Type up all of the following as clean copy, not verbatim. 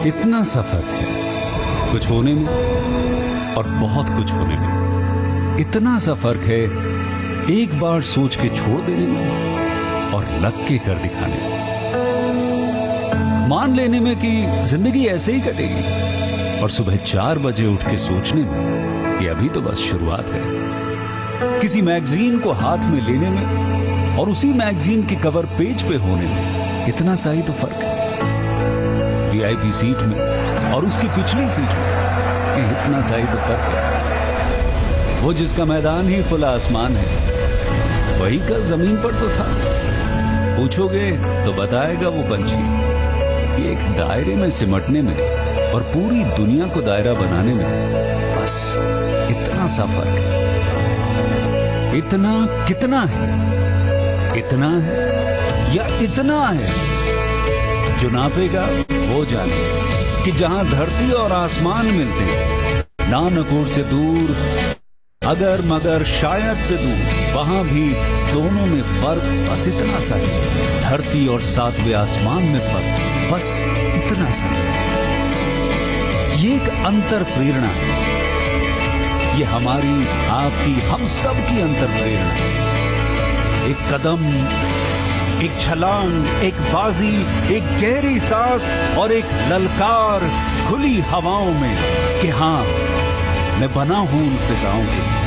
इतना सफर है कुछ होने में और बहुत कुछ होने में। इतना सा फर्क है एक बार सोच के छोड़ देने में और लग के कर दिखाने में। मान लेने में कि जिंदगी ऐसे ही कटेगी और सुबह 4 बजे उठ के सोचने में कि अभी तो बस शुरुआत है। किसी मैगजीन को हाथ में लेने में और उसी मैगजीन के कवर पेज पे होने में इतना सा ही तो फर्क है। वीआईपी सीट में और उसकी पिछली सीट में इतना सा ही तो फर्क है। वो जिसका मैदान ही खुला आसमान है वही कल जमीन पर तो था। पूछोगे तो बताएगा वो पंछी कि एक दायरे में सिमटने में और पूरी दुनिया को दायरा बनाने में बस इतना सा फर्क है। इतना कितना है? इतना है या इतना है? जो नापेगा वो जाने कि जहां धरती और आसमान मिलते हैं, नानकोर से दूर, अगर मगर शायद से दूर, वहां भी दोनों में फर्क बस इतना सा है। धरती और 7वें आसमान में फर्क बस इतना सा है। ये एक अंतर प्रेरणा है। ये हमारी, आपकी, हम सब की अंतर प्रेरणा है। एक कदम, एक छलांग, एक बाजी, एक गहरी सांस और एक ललकार खुली हवाओं में कि हाँ मैं बना हूं उन फिजाओं के लिए,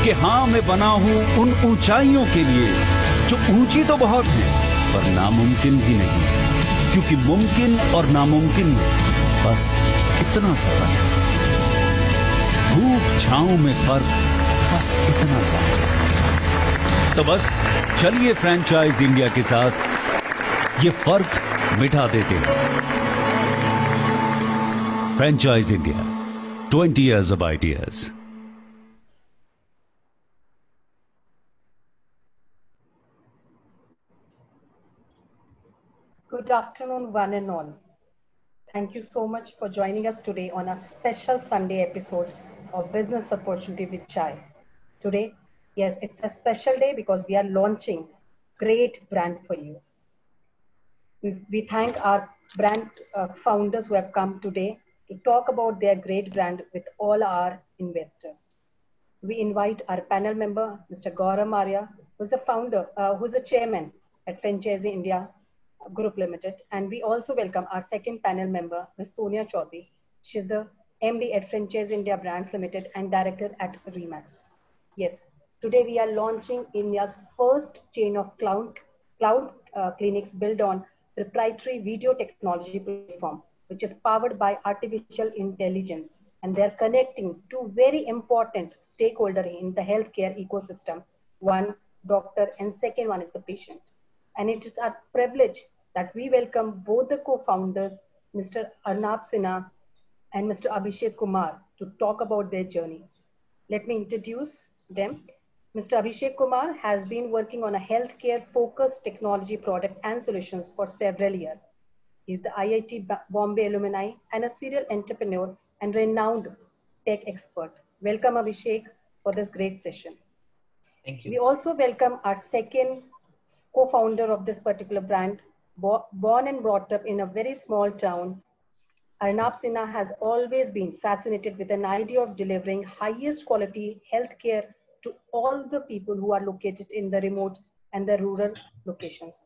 कि हाँ मैं बना हूं उन ऊंचाइयों के लिए जो ऊंची तो बहुत है पर नामुमकिन भी नहीं, क्योंकि मुमकिन और नामुमकिन में बस इतना सा फर्क है। धूप छांव में फर्क बस इतना सा है। तो बस चलिए फ्रेंचाइज इंडिया के साथ ये फर्क मिटा देते हैं। Franchise India, 20 years of ideas. Good afternoon, one and all. Thank you so much for joining us today on a special Sunday episode of Business Opportunity with Chai. Today, yes, it's a special day because we are launching great brand for you. We thank our brand founders who have come today to talk about their great brand with all our investors. We invite our panel member, Mr. Gaurav Maria, who's a founder, who's a chairman at Franchisee India Group Limited. And we also welcome our second panel member, Ms. Sonia Chaudhary. She's the MD at Franchisee India Brands Limited and director at Remax. Yes, today we are launching India's first chain of cloud clinics built on proprietary video technology platform, which is powered by artificial intelligence. And they're connecting two very important stakeholders in the healthcare ecosystem. One, doctor, and second one is the patient. And it is our privilege that we welcome both the co-founders, Mr. Arnab Sinha and Mr. Abhishek Kumar, to talk about their journey. Let me introduce them. Mr. Abhishek Kumar has been working on a healthcare-focused technology product and solutions for several years. He's the IIT Bombay alumni and a serial entrepreneur and renowned tech expert. Welcome, Abhishek, for this great session. Thank you. We also welcome our second co-founder of this particular brand, born and brought up in a very small town. Arnab Sinha has always been fascinated with an idea of delivering highest quality healthcare to all the people who are located in the remote and the rural locations.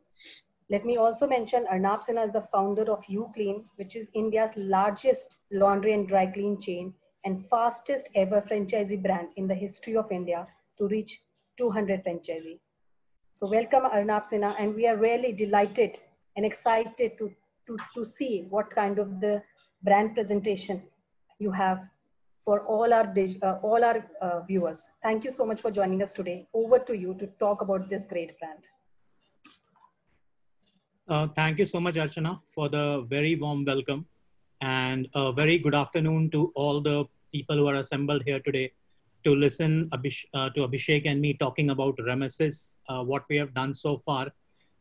Let me also mention Arnab Sinha is the founder of uClean, which is India's largest laundry and dry clean chain and fastest ever franchisee brand in the history of India to reach 200 franchisees. So welcome Arnab Sinha, and we are really delighted and excited to see what kind of the brand presentation you have for all our viewers. Thank you so much for joining us today. Over to you to talk about this great brand. Thank you so much, Archana, for the very warm welcome, and a very good afternoon to all the people who are assembled here today to listen to Abhishek and me talking about Remesis, what we have done so far,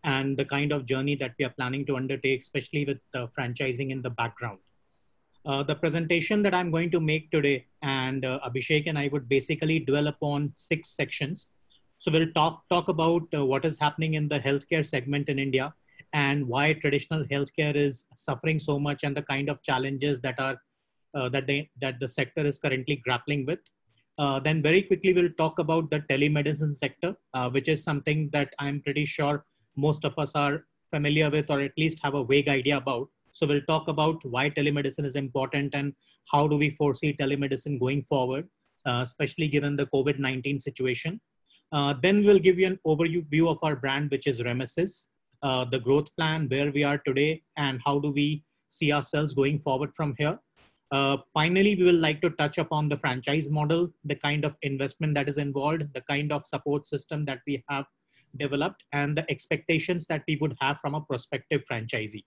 and the kind of journey that we are planning to undertake, especially with franchising in the background. The presentation that I'm going to make today, and Abhishek and I would basically dwell upon 6 sections. So we'll talk about what is happening in the healthcare segment in India, and why traditional healthcare is suffering so much and the kind of challenges that are that the sector is currently grappling with. Then very quickly we'll talk about the telemedicine sector, which is something that I'm pretty sure most of us are familiar with, or at least have a vague idea about. So we'll talk about why telemedicine is important and how do we foresee telemedicine going forward, especially given the COVID-19 situation. Then we'll give you an overview of our brand, which is Remesis, the growth plan, where we are today, and how do we see ourselves going forward from here. Finally, we will like to touch upon the franchise model, the kind of investment that is involved, the kind of support system that we have developed, and the expectations that we would have from a prospective franchisee.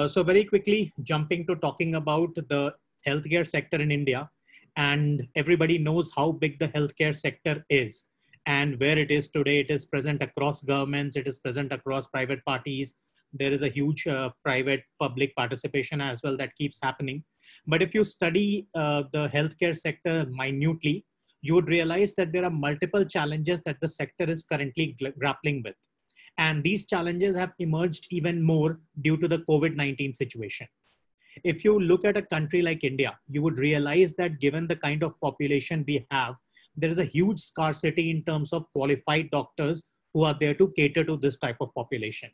So very quickly, jumping to talking about the healthcare sector in India, and everybody knows how big the healthcare sector is and where it is today. It is present across governments, it is present across private parties. There is a huge private public participation as well that keeps happening. But if you study the healthcare sector minutely, you would realize that there are multiple challenges that the sector is currently grappling with. And these challenges have emerged even more due to the COVID-19 situation. If you look at a country like India, you would realize that given the kind of population we have, there is a huge scarcity in terms of qualified doctors who are there to cater to this type of population.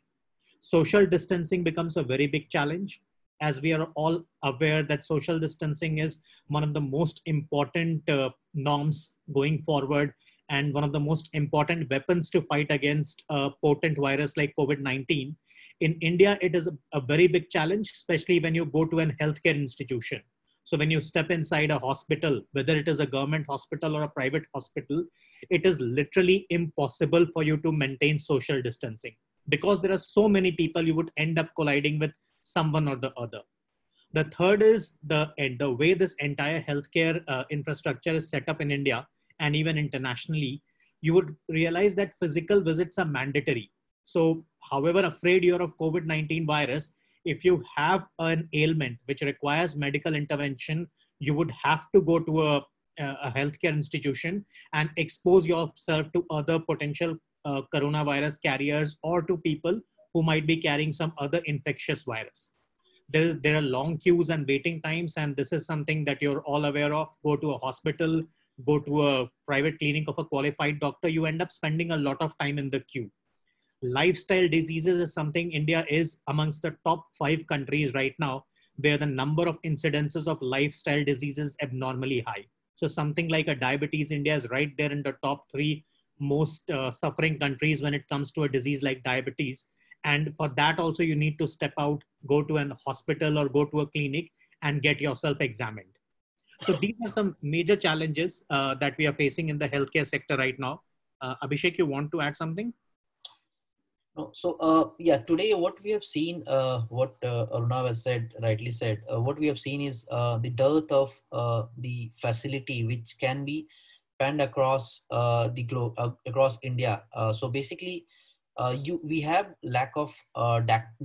Social distancing becomes a very big challenge, as we are all aware that social distancing is one of the most important norms going forward and one of the most important weapons to fight against a potent virus like COVID-19. In India, it is a very big challenge, especially when you go to an healthcare institution. So when you step inside a hospital, whether it is a government hospital or a private hospital, it is literally impossible for you to maintain social distancing. Because there are so many people, you would end up colliding with someone or the other. The third is the way this entire healthcare infrastructure is set up in India and even internationally. You would realize that physical visits are mandatory. So however afraid you're of COVID-19 virus, if you have an ailment which requires medical intervention, you would have to go to a healthcare institution and expose yourself to other potential coronavirus carriers or to people who might be carrying some other infectious virus. There are long queues and waiting times, and this is something that you're all aware of. Go to a hospital, go to a private clinic of a qualified doctor, you end up spending a lot of time in the queue. Lifestyle diseases is something India is amongst the top 5 countries right now, where the number of incidences of lifestyle diseases is abnormally high. So something like a diabetes, India is right there in the top 3 most suffering countries when it comes to a disease like diabetes. And for that also, you need to step out, go to an hospital or go to a clinic and get yourself examined. So these are some major challenges that we are facing in the healthcare sector right now. Abhishek, you want to add something? No. So yeah, today what we have seen, what Aruna has said, rightly said, what we have seen is the dearth of the facility which can be panned across the globe, across India. So basically, we have lack of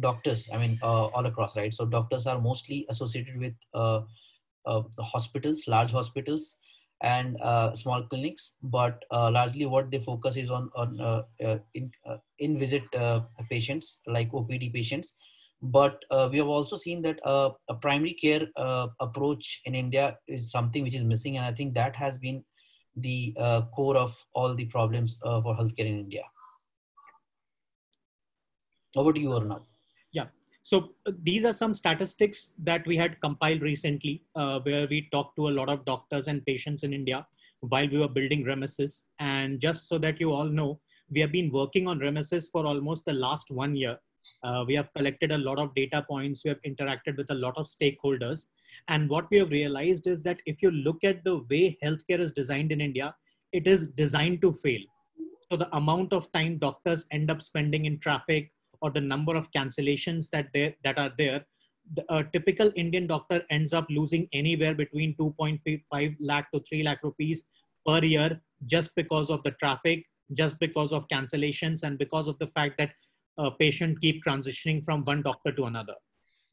doctors. I mean, all across, right? So doctors are mostly associated with hospitals, large hospitals, and small clinics. But largely, what they focus is on in-visit patients like OPD patients. But we have also seen that a primary care approach in India is something which is missing, and I think that has been the core of all the problems for healthcare in India. Over to you, Aruna. Yeah. So these are some statistics that we had compiled recently, where we talked to a lot of doctors and patients in India while we were building Remesis. And just so that you all know, we have been working on Remesis for almost the last 1 year. We have collected a lot of data points. We have interacted with a lot of stakeholders. And what we have realized is that if you look at the way healthcare is designed in India, it is designed to fail. So the amount of time doctors end up spending in traffic, or the number of cancellations that are there, a typical Indian doctor ends up losing anywhere between 2.5 lakh to 3 lakh rupees per year just because of the traffic, just because of cancellations, and because of the fact that a patient keep transitioning from one doctor to another.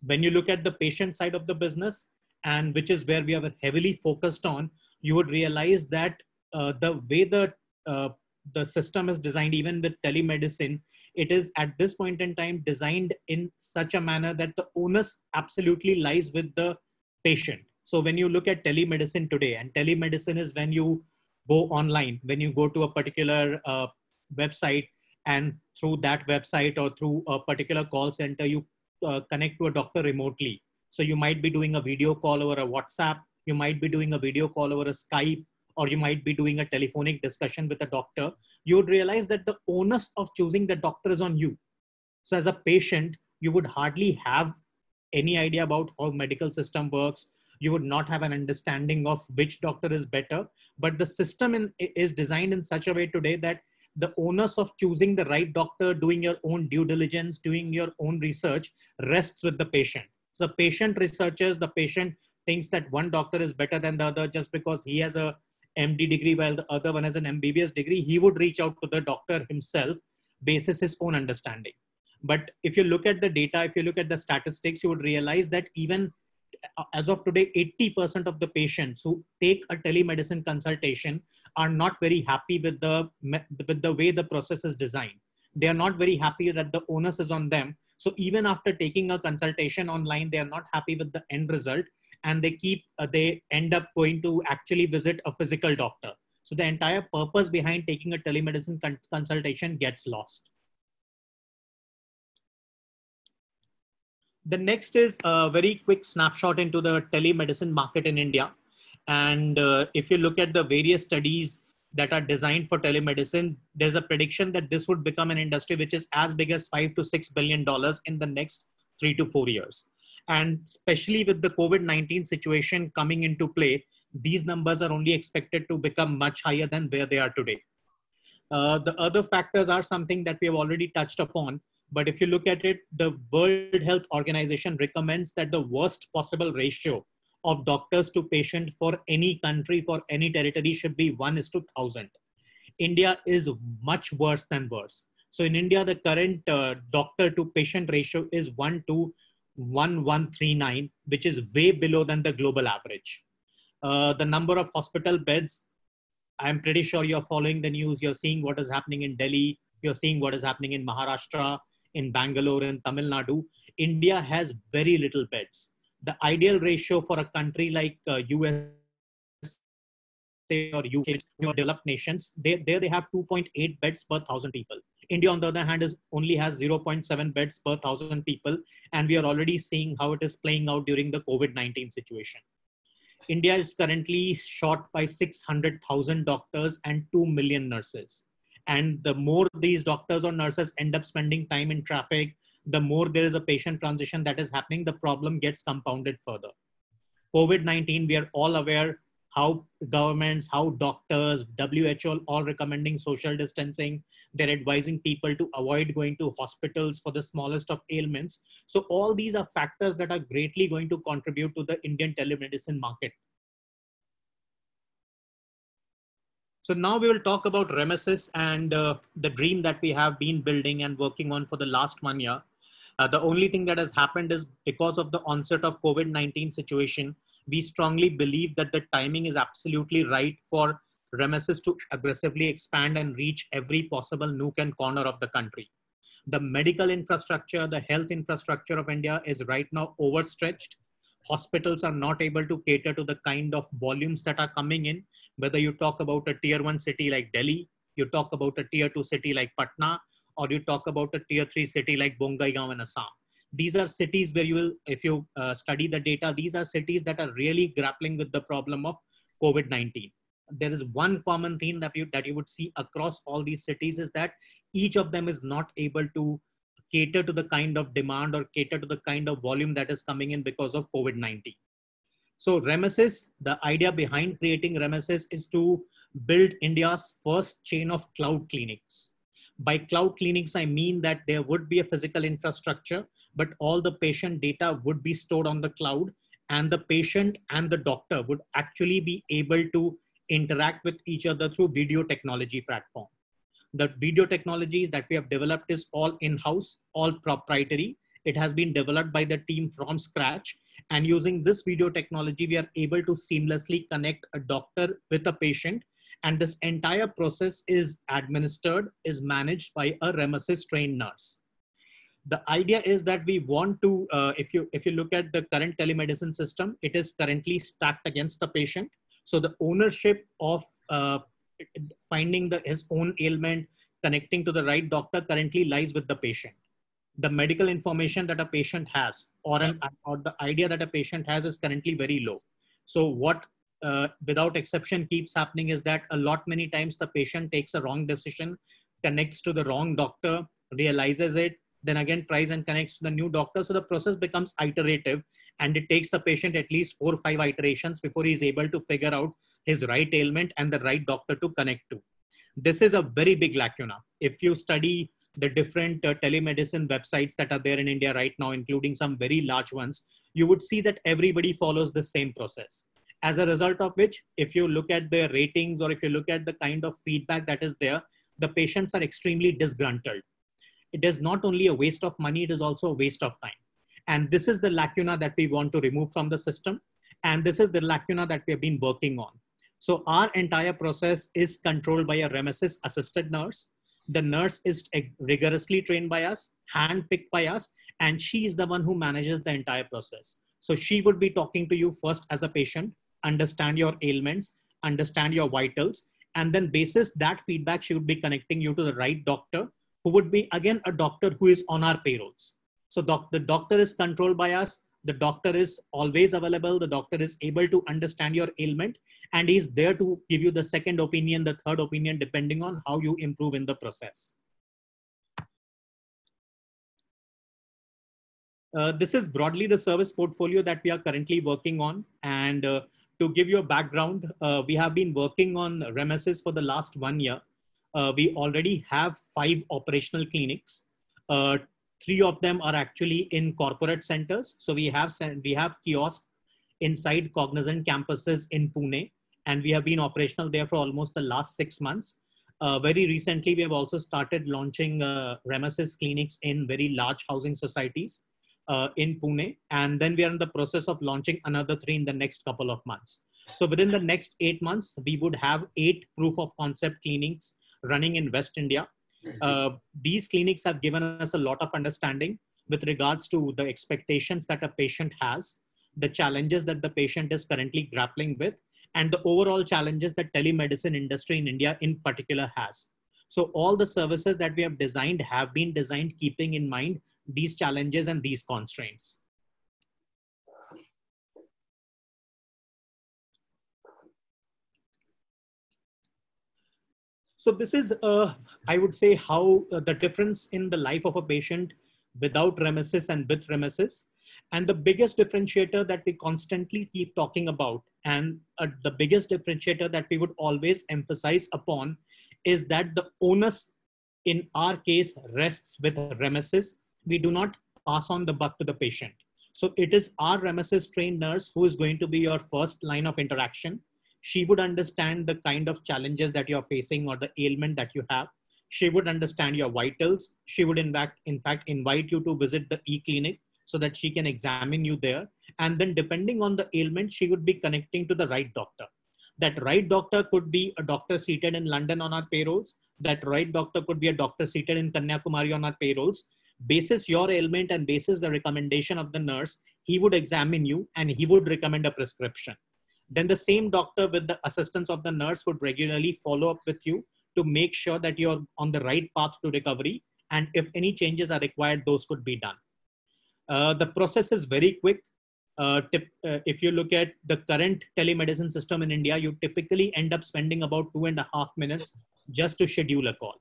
When you look at the patient side of the business, and which is where we are heavily focused on, you would realize that the way the system is designed, even with telemedicine, it is at this point in time designed in such a manner that the onus absolutely lies with the patient. So when you look at telemedicine today, and telemedicine is when you go online, when you go to a particular website, and through that website or through a particular call center, you connect to a doctor remotely. So you might be doing a video call over a WhatsApp, you might be doing a video call over a Skype, or you might be doing a telephonic discussion with a doctor. You would realize that the onus of choosing the doctor is on you. So as a patient, you would hardly have any idea about how medical system works. You would not have an understanding of which doctor is better, but the system is designed in such a way today that the onus of choosing the right doctor, doing your own due diligence, doing your own research rests with the patient. So the patient researches, the patient thinks that one doctor is better than the other just because he has a MD degree while the other one has an MBBS degree. He would reach out to the doctor himself basis his own understanding. But if you look at the data, if you look at the statistics, you would realize that even as of today, 80% of the patients who take a telemedicine consultation are not very happy with the way the process is designed. They are not very happy that the onus is on them. So even after taking a consultation online, they are not happy with the end result, and they end up going to actually visit a physical doctor. So the entire purpose behind taking a telemedicine consultation gets lost. The next is a very quick snapshot into the telemedicine market in India. And if you look at the various studies that are designed for telemedicine, there's a prediction that this would become an industry which is as big as $5 to $6 billion in the next 3 to 4 years. And especially with the COVID-19 situation coming into play, these numbers are only expected to become much higher than where they are today. The other factors are something that we have already touched upon. But if you look at it, the World Health Organization recommends that the worst possible ratio of doctors to patient for any country, for any territory, should be 1:1,000. India is much worse than worse. So in India, the current doctor to patient ratio is 1:1139, which is way below than the global average. The number of hospital beds, I'm pretty sure you're following the news. You're seeing what is happening in Delhi. You're seeing what is happening in Maharashtra, in Bangalore, in Tamil Nadu. India has very little beds. The ideal ratio for a country like USA or UK, developed nations, they have 2.8 beds per 1,000 people. India, on the other hand, only has 0.7 beds per 1,000 people. And we are already seeing how it is playing out during the COVID-19 situation. India is currently short by 600,000 doctors and 2 million nurses. And the more these doctors or nurses end up spending time in traffic, the more there is a patient transition that is happening, the problem gets compounded further. COVID-19, we are all aware how governments, how doctors, WHO, all recommending social distancing. They're advising people to avoid going to hospitals for the smallest of ailments. So all these are factors that are greatly going to contribute to the Indian telemedicine market. So now we will talk about Remesis and the dream that we have been building and working on for the last 1 year. The only thing that has happened is because of the onset of COVID-19 situation, we strongly believe that the timing is absolutely right for Remesis to aggressively expand and reach every possible nook and corner of the country. The medical infrastructure, the health infrastructure of India is right now overstretched. Hospitals are not able to cater to the kind of volumes that are coming in. Whether you talk about a tier 1 city like Delhi, you talk about a tier 2 city like Patna, or you talk about a tier 3 city like Bongaigaon in Assam. These are cities where you will, if you study the data, these are cities that are really grappling with the problem of COVID-19. There is one common theme that you would see across all these cities is that each of them is not able to cater to the kind of demand or cater to the kind of volume that is coming in because of COVID-19. So Remesis, the idea behind creating Remesis is to build India's first chain of cloud clinics. By cloud clinics, I mean that there would be a physical infrastructure, but all the patient data would be stored on the cloud, and the patient and the doctor would actually be able to interact with each other through video technology platform. The video technologies that we have developed is all in-house, all proprietary. It has been developed by the team from scratch. And using this video technology, we are able to seamlessly connect a doctor with a patient And this entire process is managed by a Remesis trained nurse. The idea is that we want to, if you look at the current telemedicine system, it is currently stacked against the patient. So the ownership of finding his own ailment, connecting to the right doctor currently lies with the patient. The medical information that a patient has, or the idea that a patient has, is currently very low. So what without exception keeps happening is that many times the patient takes a wrong decision, connects to the wrong doctor, realizes it, then again tries and connects to the new doctor. So the process becomes iterative, and it takes the patient at least 4 or 5 iterations before he's able to figure out his right ailment and the right doctor to connect to. This is a very big lacuna. If you study the different telemedicine websites that are there in India right now, including some very large ones, you would see that everybody follows the same process. As a result of which, if you look at their ratings or if you look at the kind of feedback that is there, the patients are extremely disgruntled. It is not only a waste of money, it is also a waste of time. And this is the lacuna that we want to remove from the system. And this is the lacuna that we have been working on. So our entire process is controlled by a Remesis assisted nurse. The nurse is rigorously trained by us, handpicked by us, and she is the one who manages the entire process. So she would be talking to you first as a patient, understand your ailments, understand your vitals, and then basis that feedback, she would be connecting you to the right doctor, who would be again a doctor who is on our payrolls. So the doctor is controlled by us. The doctor is always available. The doctor is able to understand your ailment, and he's there to give you the second opinion, the third opinion, depending on how you improve in the process. This is broadly the service portfolio that we are currently working on. And to give you a background, we have been working on Remesis for the last 1 year. We already have 5 operational clinics. 3 of them are actually in corporate centers. So we have kiosks inside Cognizant campuses in Pune, and we have been operational there for almost the last 6 months. Very recently, we have also started launching Remesis clinics in very large housing societies in Pune. And then we are in the process of launching another 3 in the next couple of months. So within the next 8 months, we would have 8 proof of concept clinics running in West India. These clinics have given us a lot of understanding with regards to the expectations that a patient has, the challenges that the patient is currently grappling with, and the overall challenges that telemedicine industry in India in particular has. So all the services that we have been designed keeping in mind these challenges and these constraints. So this is, I would say, how the difference in the life of a patient without Remesis and with Remesis. And the biggest differentiator that we constantly keep talking about, and the biggest differentiator that we would always emphasize upon, is that the onus in our case rests with Remesis. We do not pass on the buck to the patient. So it is our Remesis trained nurse who is going to be your first line of interaction. She would understand the kind of challenges that you're facing or the ailment that you have. She would understand your vitals. She would in fact invite you to visit the e-clinic so that she can examine you there. And then depending on the ailment, she would be connecting to the right doctor. That right doctor could be a doctor seated in London on our payrolls. That right doctor could be a doctor seated in Kanyakumari on our payrolls. Basis your ailment and basis the recommendation of the nurse, he would examine you and he would recommend a prescription. Then the same doctor with the assistance of the nurse would regularly follow up with you to make sure that you're on the right path to recovery. And if any changes are required, those could be done. The process is very quick. If you look at the current telemedicine system in India, you typically end up spending about 2.5 minutes just to schedule a call.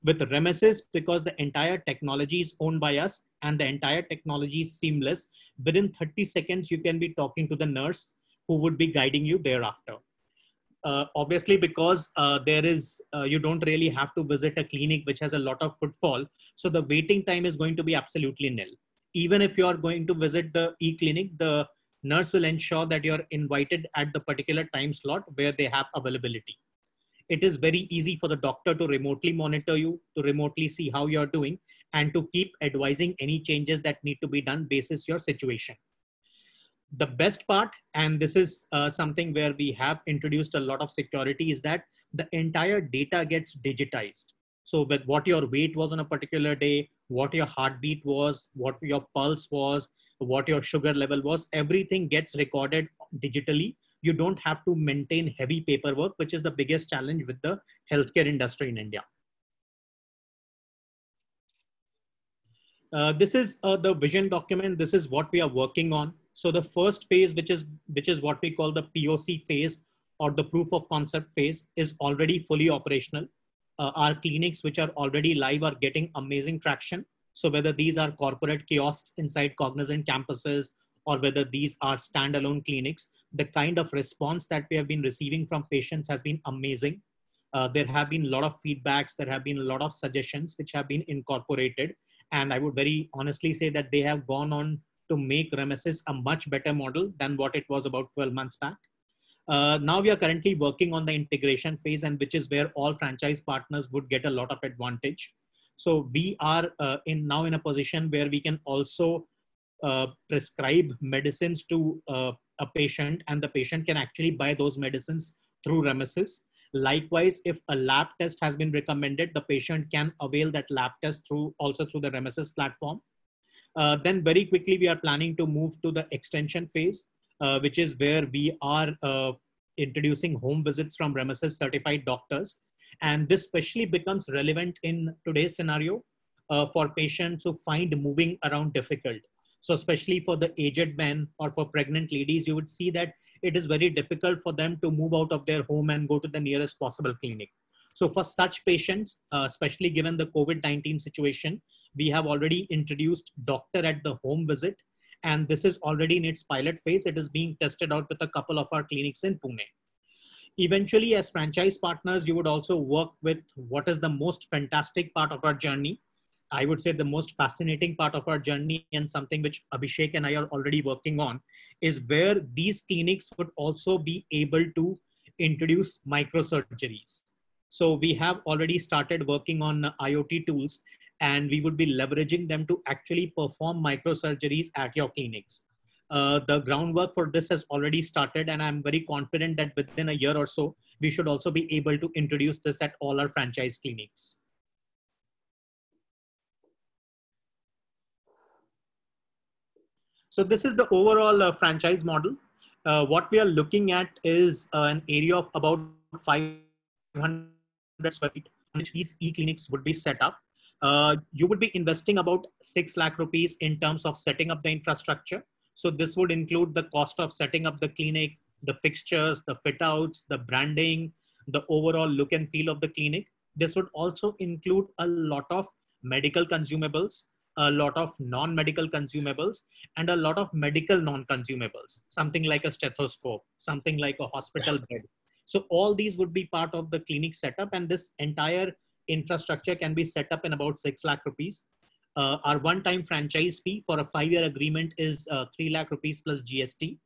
With Remesis, because the entire technology is owned by us and the entire technology is seamless, within 30 seconds, you can be talking to the nurse who would be guiding you thereafter. Obviously, because you don't really have to visit a clinic which has a lot of footfall. So the waiting time is going to be absolutely nil. Even if you are going to visit the e-clinic, the nurse will ensure that you're invited at the particular time slot where they have availability. It is very easy for the doctor to remotely monitor you, to remotely see how you're doing, and to keep advising any changes that need to be done basis your situation. The best part, and this is something where we have introduced a lot of security, is that the entire data gets digitized. So with what your weight was on a particular day, what your heartbeat was, what your pulse was, what your sugar level was, everything gets recorded digitally. You don't have to maintain heavy paperwork, which is the biggest challenge with the healthcare industry in India. This is the vision document. This is what we are working on. So the first phase, which is what we call the POC phase, or the proof of concept phase, is already fully operational. Our clinics, which are already live, are getting amazing traction. So whether these are corporate kiosks inside Cognizant campuses, or whether these are standalone clinics, the kind of response that we have been receiving from patients has been amazing. There have been a lot of feedbacks, there have been a lot of suggestions which have been incorporated. And I would very honestly say that they have gone on to make Remesis a much better model than what it was about 12 months back. Now we are currently working on the integration phase, and which is where all franchise partners would get a lot of advantage. So we are now in a position where we can also prescribe medicines to a patient, and the patient can actually buy those medicines through Remesis. Likewise, if a lab test has been recommended, the patient can avail that lab test also through the Remesis platform. Then very quickly, we are planning to move to the extension phase, which is where we are introducing home visits from Remesis certified doctors. And this especially becomes relevant in today's scenario for patients who find moving around difficult. So especially for the aged men or for pregnant ladies, you would see that it is very difficult for them to move out of their home and go to the nearest possible clinic. So for such patients, especially given the COVID-19 situation, we have already introduced doctor at the home visit, and this is already in its pilot phase. It is being tested out with a couple of our clinics in Pune. Eventually, as franchise partners, you would also work with what is the most fantastic part of our journey. I would say the most fascinating part of our journey, and something which Abhishek and I are already working on, is where these clinics would also be able to introduce microsurgeries. So we have already started working on IoT tools, and we would be leveraging them to actually perform microsurgeries at your clinics. The groundwork for this has already started, and I'm very confident that within a year or so, we should also be able to introduce this at all our franchise clinics. So this is the overall franchise model. What we are looking at is an area of about 500 square feet, in which these e-clinics would be set up. You would be investing about 6 lakh rupees in terms of setting up the infrastructure. So this would include the cost of setting up the clinic, the fixtures, the fit outs, the branding, the overall look and feel of the clinic. This would also include a lot of medical consumables, a lot of non-medical consumables, and a lot of medical non-consumables, something like a stethoscope, something like a hospital bed. So all these would be part of the clinic setup, and this entire infrastructure can be set up in about 6 lakh rupees. Our one-time franchise fee for a 5-year agreement is 3 lakh rupees plus GST.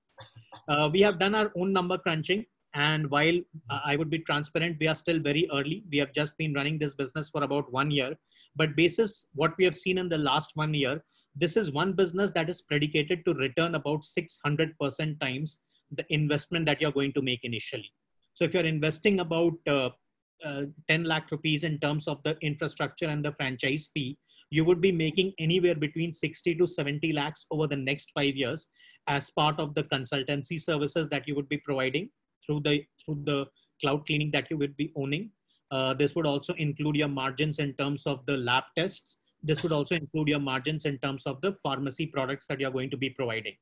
We have done our own number crunching, and while I would be transparent, we are still very early. We have just been running this business for about 1 year. But basis what we have seen in the last 1 year, this is one business that is predicated to return about 600% times the investment that you're going to make initially. So if you're investing about 10 lakh rupees in terms of the infrastructure and the franchise fee, you would be making anywhere between 60 to 70 lakhs over the next 5 years as part of the consultancy services that you would be providing through the cloud clinic that you would be owning. This would also include your margins in terms of the lab tests. This would also include your margins in terms of the pharmacy products that you're going to be providing.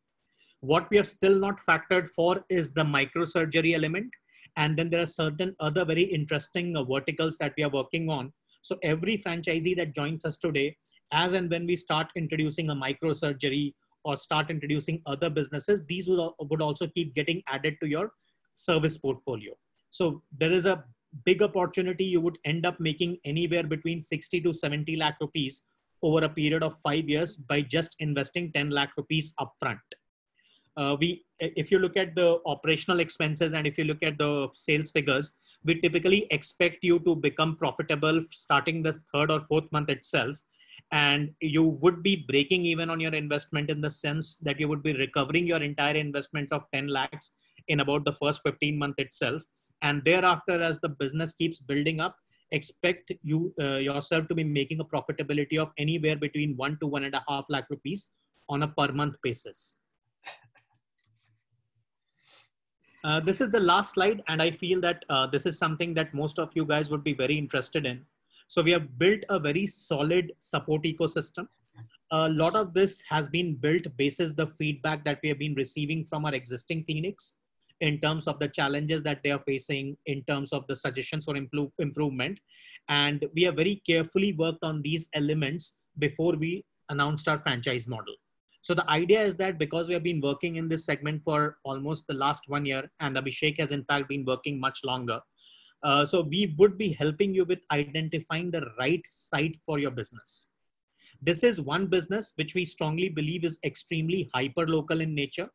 What we have still not factored for is the microsurgery element. And then there are certain other very interesting verticals that we are working on. So every franchisee that joins us today, as and when we start introducing a microsurgery or start introducing other businesses, these would also keep getting added to your service portfolio. So there is a big opportunity. You would end up making anywhere between 60 to 70 lakh rupees over a period of 5 years by just investing 10 lakh rupees upfront. If you look at the operational expenses and if you look at the sales figures, we typically expect you to become profitable starting this 3rd or 4th month itself. and you would be breaking even on your investment, in the sense that you would be recovering your entire investment of 10 lakhs in about the first 15 months itself. And thereafter, as the business keeps building up, expect you yourself to be making a profitability of anywhere between 1 to 1.5 lakh rupees on a per month basis. This is the last slide, and I feel that this is something that most of you guys would be very interested in. So we have built a very solid support ecosystem. A lot of this has been built basis the feedback that we have been receiving from our existing clinics in terms of the challenges that they are facing, in terms of the suggestions for improvement. And we have very carefully worked on these elements before we announced our franchise model. So the idea is that because we have been working in this segment for almost the last 1 year, and Abhishek has in fact been working much longer, so we would be helping you with identifying the right site for your business. This is one business which we strongly believe is extremely hyper local in nature.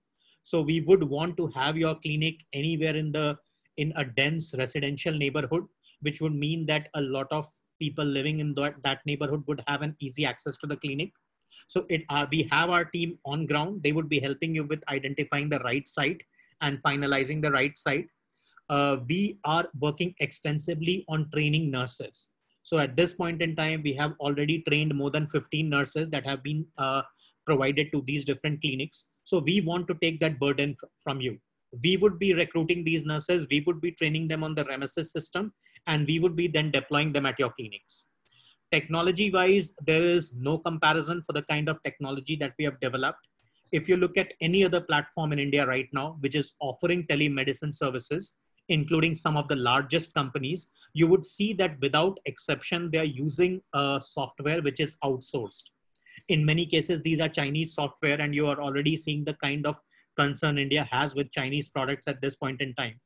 So we would want to have your clinic anywhere in a dense residential neighborhood, which would mean that a lot of people living in that neighborhood would have an easy access to the clinic. So we have our team on ground. They would be helping you with identifying the right site and finalizing the right site. We are working extensively on training nurses. So at this point in time, we have already trained more than 15 nurses that have been provided to these different clinics. So we want to take that burden from you. We would be recruiting these nurses. We would be training them on the REMESYS system, and we would be then deploying them at your clinics. Technology wise, there is no comparison for the kind of technology that we have developed. If you look at any other platform in India right now, which is offering telemedicine services, including some of the largest companies, you would see that without exception, they are using software which is outsourced. In many cases, these are Chinese software, and you are already seeing the kind of concern India has with Chinese products at this point in time.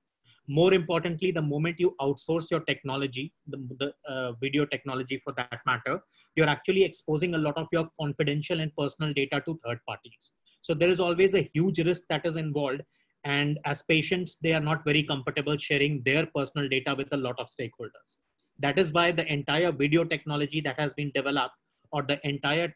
More importantly, the moment you outsource your technology, the video technology for that matter, you're actually exposing a lot of your confidential and personal data to third parties. So there is always a huge risk that is involved. And as patients, they are not very comfortable sharing their personal data with a lot of stakeholders. That is why the entire video technology that has been developed, or the entire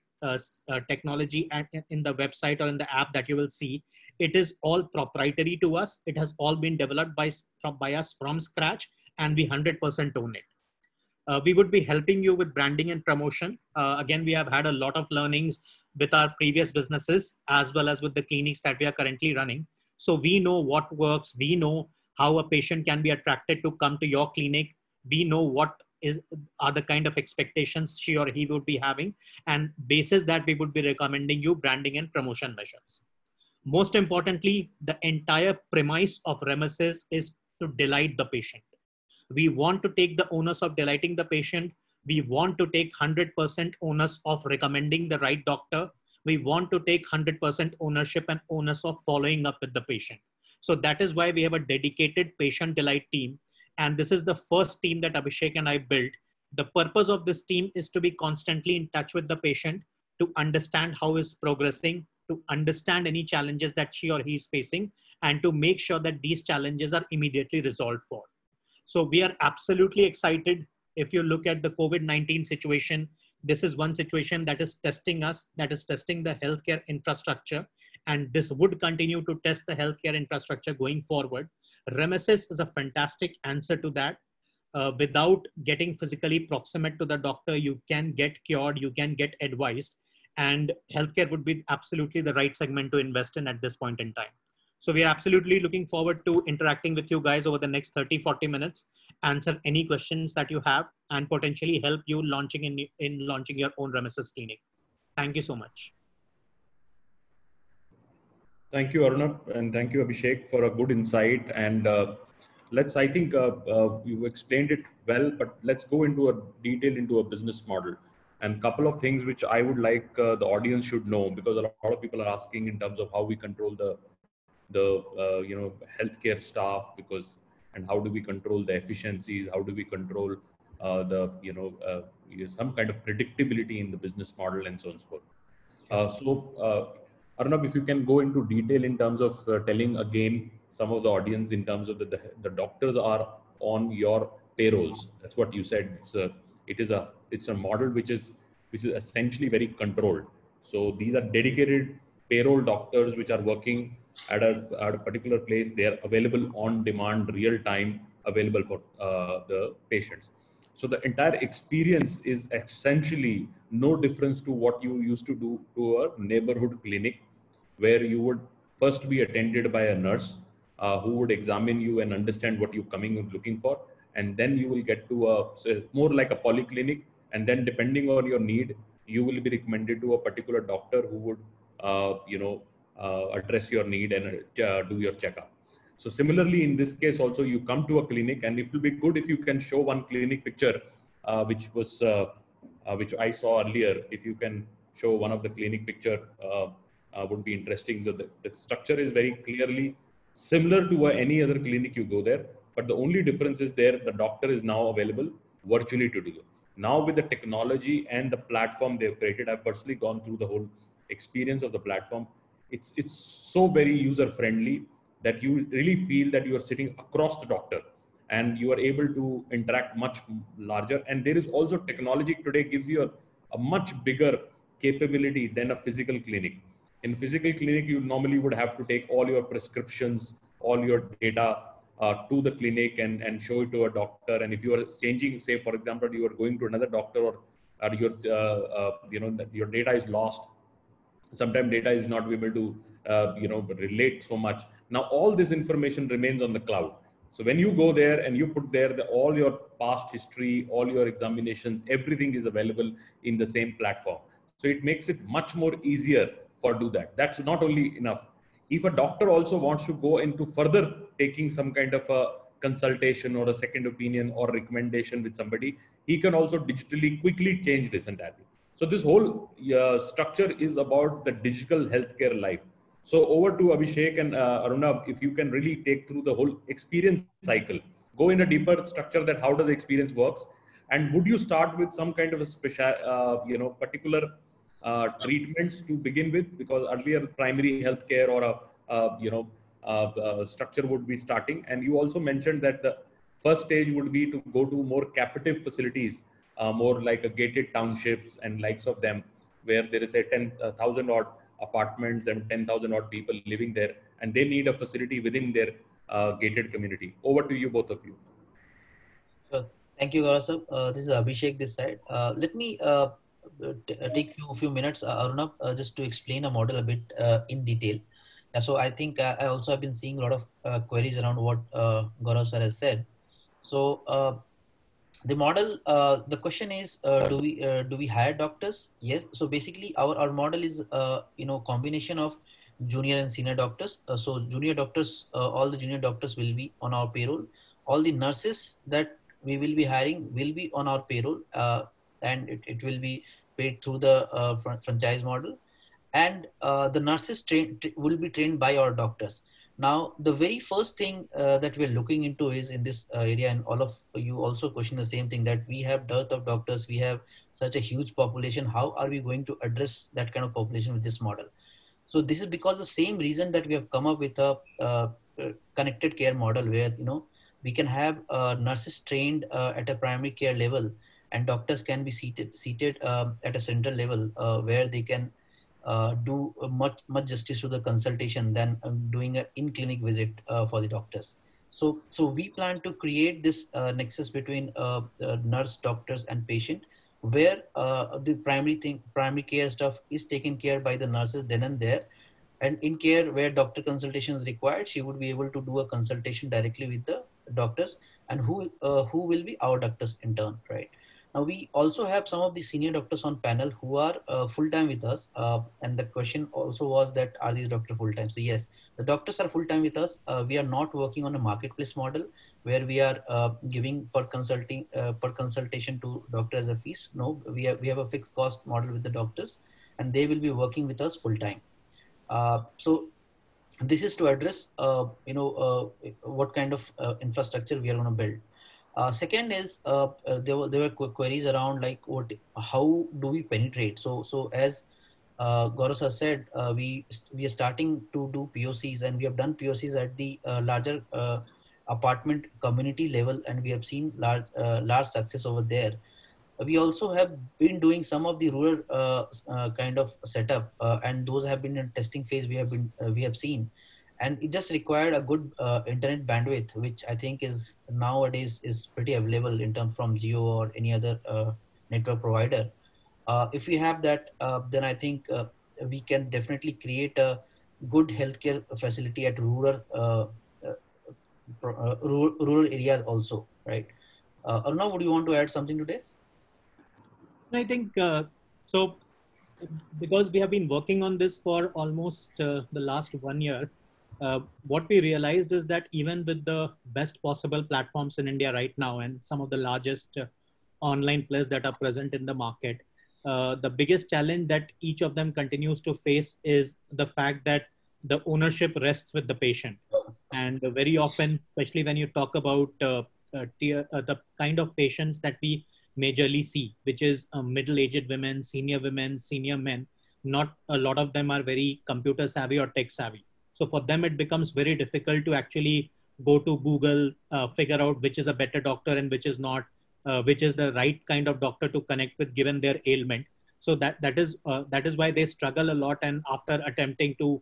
technology in the website or in the app that you will see, it is all proprietary to us. It has all been developed by us from scratch, and we 100% own it. We would be helping you with branding and promotion. Again, we have had a lot of learnings with our previous businesses, as well as with the clinics that we are currently running. So we know what works. We know how a patient can be attracted to come to your clinic. We know what are the kind of expectations she or he would be having. And basis that, we would be recommending you branding and promotion measures. Most importantly, the entire premise of REMESYS is to delight the patient. We want to take the onus of delighting the patient. We want to take 100% onus of recommending the right doctor. We want to take 100% ownership and onus of following up with the patient. So that is why we have a dedicated patient delight team. And this is the first team that Abhishek and I built. The purpose of this team is to be constantly in touch with the patient, to understand how he's progressing, to understand any challenges that she or he is facing, and to make sure that these challenges are immediately resolved for. So we are absolutely excited. If you look at the COVID-19 situation, this is one situation that is testing us, that is testing the healthcare infrastructure, and this would continue to test the healthcare infrastructure going forward. REMESYS is a fantastic answer to that. Without getting physically proximate to the doctor, you can get cured, you can get advised, and healthcare would be absolutely the right segment to invest in at this point in time. So we are absolutely looking forward to interacting with you guys over the next 30-40 minutes, answer any questions that you have, and potentially help you launching in launching your own REMESYS clinic. Thank you so much. Thank you, Arunabh, and thank you, Abhishek, for a good insight. And I think you explained it well, but let's go into a detail into a business model. And a couple of things which I would like the audience should know, because a lot of people are asking in terms of how we control the healthcare staff, and how do we control the efficiencies, how do we control some kind of predictability in the business model, and so on and so forth. Arunabh, if you can go into detail in terms of telling again some of the audience in terms of the doctors are on your payrolls. That's what you said. It's a model which is which is essentially very controlled. So these are dedicated payroll doctors which are working at a particular place. They are available on demand, real time, available for the patients. So the entire experience is essentially no difference to what you used to do to a neighborhood clinic, where you would first be attended by a nurse who would examine you and understand what you're coming and looking for, and then you will get to more like a polyclinic, and then depending on your need, you will be recommended to a particular doctor who would address your need and do your checkup. So similarly, in this case also, you come to a clinic, and it will be good if you can show one clinic picture, which I saw earlier. If you can show one of the clinic picture, would be interesting. So the structure is very clearly similar to any other clinic you go there, but the only difference is there the doctor is now available virtually to do it. Now with the technology and the platform they've created, I've personally gone through the whole experience of the platform. It's so very user friendly that you really feel that you are sitting across the doctor and you are able to interact much larger. And there is also technology today gives you a much bigger capability than a physical clinic. In physical clinic, you normally would have to take all your prescriptions, all your data to the clinic and show it to a doctor. And if you are changing, say, for example, you are going to another doctor, or your data is lost, sometimes data is not able to relate so much. Now all this information remains on the cloud. So when you go there and you put there all your past history, all your examinations, everything is available in the same platform. So it makes it much more easier for do that. That's not only enough. If a doctor also wants to go into further taking some kind of a consultation or a second opinion or recommendation with somebody, he can also digitally quickly change this entirely. So this whole structure is about the digital healthcare life. So over to Abhishek and Aruna, if you can really take through the whole experience cycle, go in a deeper structure that how does the experience works, and would you start with some kind of a special, particular treatments to begin with, because earlier primary healthcare or a structure would be starting, and you also mentioned that the first stage would be to go to more captive facilities, more like a gated townships and likes of them, where there is a 10,000 odd apartments and 10,000 odd people living there, and they need a facility within their gated community. Over to you, both of you. Sure. Thank you, Gaurav sir. This is Abhishek this side. Let me take a few minutes, Aruna, just to explain a model a bit in detail. So I think I also have been seeing a lot of queries around what Gaurav sir has said. So the model, the question is, do we hire doctors? Yes. So basically, our model is combination of junior and senior doctors. So junior doctors, all the junior doctors will be on our payroll. All the nurses that we will be hiring will be on our payroll, and it will be paid through the franchise model. And the nurses will be trained by our doctors. Now, the very first thing that we're looking into is in this area, and all of you also question the same thing, that we have dearth of doctors, we have such a huge population. How are we going to address that kind of population with this model? So this is because the same reason that we have come up with a connected care model, where we can have nurses trained at a primary care level, and doctors can be seated at a central level where they can do much justice to the consultation than doing an in-clinic visit for the doctors. So we plan to create this nexus between nurse, doctors, and patient, where the primary care stuff is taken care by the nurses then and there, and in care where doctor consultation is required, she would be able to do a consultation directly with the doctors, and who will be our doctors in turn, right? Now, we also have some of the senior doctors on panel who are full-time with us. And the question also was that, are these doctors full-time? So yes, the doctors are full-time with us. We are not working on a marketplace model where we are giving per consultation to doctor as a fees. No, we have a fixed cost model with the doctors, and they will be working with us full-time. So this is to address, what kind of infrastructure we are going to build. Second is there were queries around like how do we penetrate? So as Gaurav sir said, we are starting to do POCs, and we have done POCs at the larger apartment community level, and we have seen large success over there. We also have been doing some of the rural kind of setup, and those have been in testing phase. We have seen, and it just required a good internet bandwidth, which I think is nowadays is pretty available in terms from Jio or any other network provider. If we have that, then I think we can definitely create a good healthcare facility at uh, rural areas also, right? Aruna, would you want to add something to this? I think so, because we have been working on this for almost the last 1 year. What we realized is that even with the best possible platforms in India right now and some of the largest online players that are present in the market, the biggest challenge that each of them continues to face is the fact that the ownership rests with the patient. And very often, especially when you talk about the kind of patients that we majorly see, which is middle-aged women, senior men, not a lot of them are very computer savvy or tech savvy. So for them, it becomes very difficult to actually go to Google, figure out which is a better doctor and which is not, which is the right kind of doctor to connect with given their ailment. So that is why they struggle a lot. And after attempting to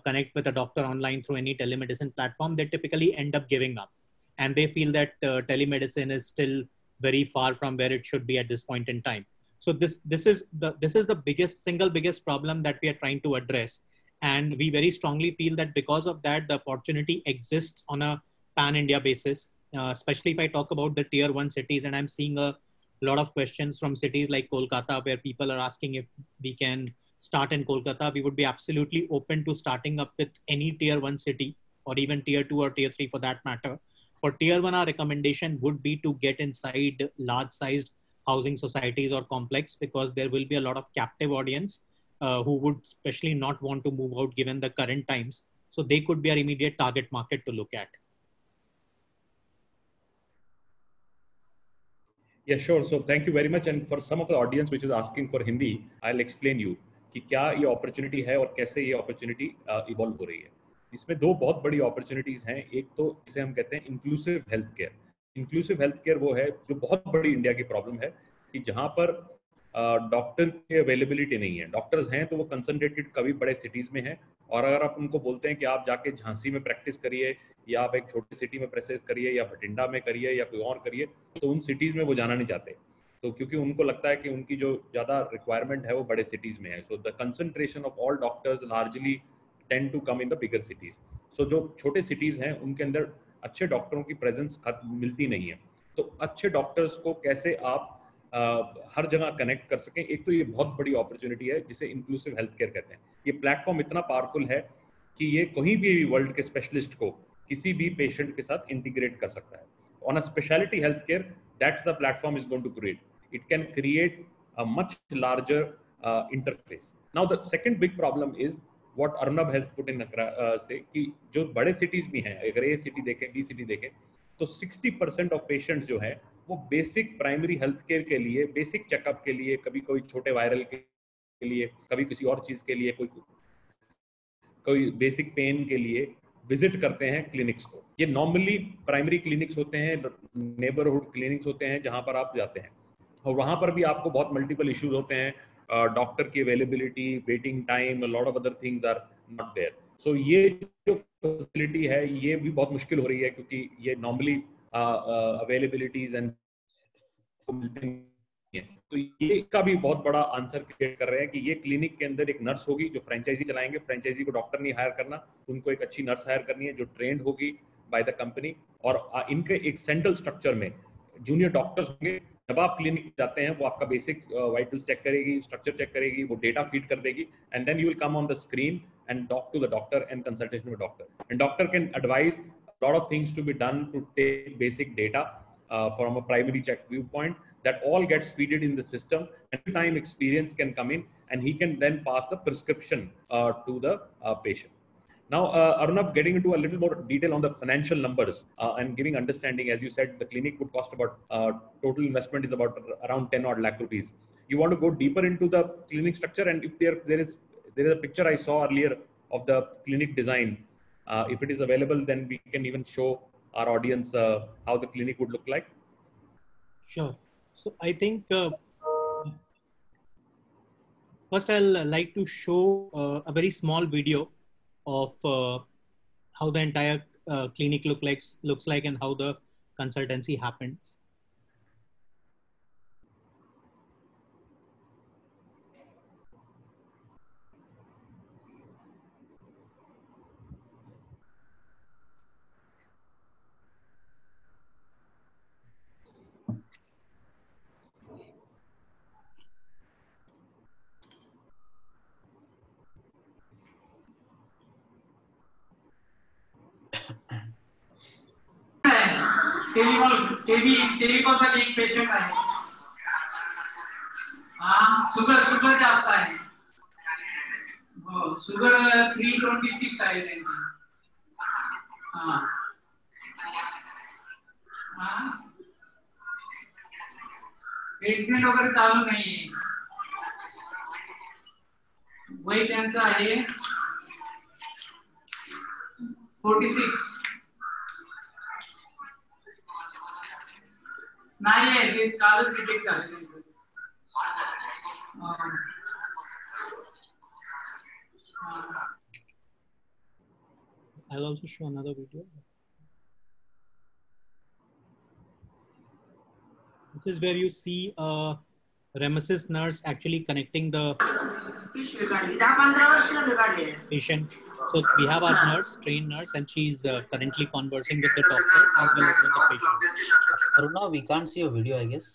connect with a doctor online through any telemedicine platform, they typically end up giving up, and they feel that telemedicine is still very far from where it should be at this point in time. So this is the single biggest problem that we are trying to address, and we very strongly feel that because of that, the opportunity exists on a pan India basis. Especially if I talk about the tier 1 cities, and I'm seeing a lot of questions from cities like Kolkata where people are asking if we can start in Kolkata. We would be absolutely open to starting up with any tier 1 city, or even tier 2 or tier 3 for that matter. For tier 1, our recommendation would be to get inside large sized housing societies or complex, because there will be a lot of captive audience who would especially not want to move out given the current times. So they could be our immediate target market to look at. Yeah, sure. So thank you very much. And for some of the audience which is asking for Hindi, I'll explain you कि क्या ये opportunity है और कैसे ये opportunity evolve हो रही है. इसमें दो बहुत बड़ी अपॉर्चुनिटीज हैं. एक तो जिसे हम कहते हैं inclusive health care. Inclusive health care वो है जो बहुत बड़ी इंडिया की प्रॉब्लम है कि जहाँ पर डॉक्टर की अवेलेबिलिटी नहीं है. डॉक्टर्स हैं तो वो कंसंट्रेटेड कभी बड़े सिटीज में हैं, और अगर आप उनको बोलते हैं कि आप जाके झांसी में प्रैक्टिस करिए या आप एक छोटी सिटी में प्रैक्टिस करिए या भटिंडा में करिए या कोई और करिए, तो उन सिटीज में वो जाना नहीं चाहते. तो क्योंकि उनको लगता है कि उनकी जो ज़्यादा रिक्वायरमेंट है वो बड़े सिटीज़ में है. So the concentration of all doctors largely tend to come in the bigger cities. So जो छोटे सिटीज़ हैं उनके अंदर अच्छे डॉक्टरों की प्रेजेंस मिलती नहीं है. तो अच्छे डॉक्टर्स को कैसे आप हर जगह कनेक्ट कर सकें, एक तो ये बहुत बड़ी अपॉर्चुनिटी है जिसे इंक्लूसिव हेल्थ केयर कहते हैं. ये प्लेटफॉर्म इतना पावरफुल है कि ये कहीं भी वर्ल्ड के स्पेशलिस्ट को किसी भी पेशेंट के साथ इंटीग्रेट कर सकता है. On a specialty health care, that's the platform is going to create. It can create a much larger interface. Now the second big problem is what Arnab has put in say कि जो बड़े cities भी हैं, अगर A city देखें, B city देखें, तो 60% of patients जो हैं वो basic primary health care के लिए, basic checkup के लिए, कभी कोई छोटे वायरल के लिए, कभी किसी और चीज के लिए, कोई बेसिक पेन के लिए विजिट करते हैं क्लिनिक्स को. ये नॉर्मली प्राइमरी क्लिनिक्स होते हैं, नेबरहुड क्लिनिक्स होते हैं जहां पर आप जाते हैं, और वहां पर भी आपको बहुत मल्टीपल इश्यूज होते हैं. डॉक्टर की availability, waiting time, lot of other things are not there. So ये जो फैसिलिटी है ये भी बहुत मुश्किल हो रही है क्योंकि ये नॉर्मली अवेलेबिलिटीज एंड मिलते नहीं है. तो ये का भी बहुत बड़ा आंसर क्रिएट कर रहे हैं कि ये क्लिनिक के अंदर एक नर्स होगी जो फ्रेंचाइजी चलाएंगे. फ्रेंचाइजी को डॉक्टर नहीं हायर करना, उनको एक अच्छी नर्स हायर करनी है जो ट्रेंड होगी बाय द कंपनी, और इनके एक सेंट्रल स्ट्रक्चर में जूनियर डॉक्टर्स होंगे. जब आप क्लिनिक जाते हैं वो आपका बेसिक वाइटल्स चेक करेगी, स्ट्रक्चर चेक करेगी, वो डेटा फीड कर देगी, and then you will come on the screen and talk to the doctor and consultation with doctor. And doctor can advice lot of things to be done to take basic data from a primary check viewpoint. That all gets feeded in the system, and time experience can come in, and he can then pass the prescription to the patient. Now, Arunabh, getting into a little more detail on the financial numbers and giving understanding, as you said, the clinic would cost about total investment is about around 10 odd lakh rupees. You want to go deeper into the clinic structure, and if there is a picture I saw earlier of the clinic design. If it is available, then we can even show our audience how the clinic would look like. Sure. So I think first I'll like to show a very small video of how the entire clinic looks like and how the consultancy happens. टेलिकॉनसाठी एक patient आहे. Sugar sugar जास्त आहे. हो sugar 326 आहे त्यांची. Treatment वगैरे चालू नाहीये. वय त्यांचं आहे 46. नाही आहे ते कालच डिटेक्ट झालं त्यांचं. I'll also show another video. This is where you see a Ramesis nurse actually connecting the patient. So we have our nurse, trained nurse, and she's currently conversing with the doctor as well as with the patient. Aruna, we can't see your video, I guess.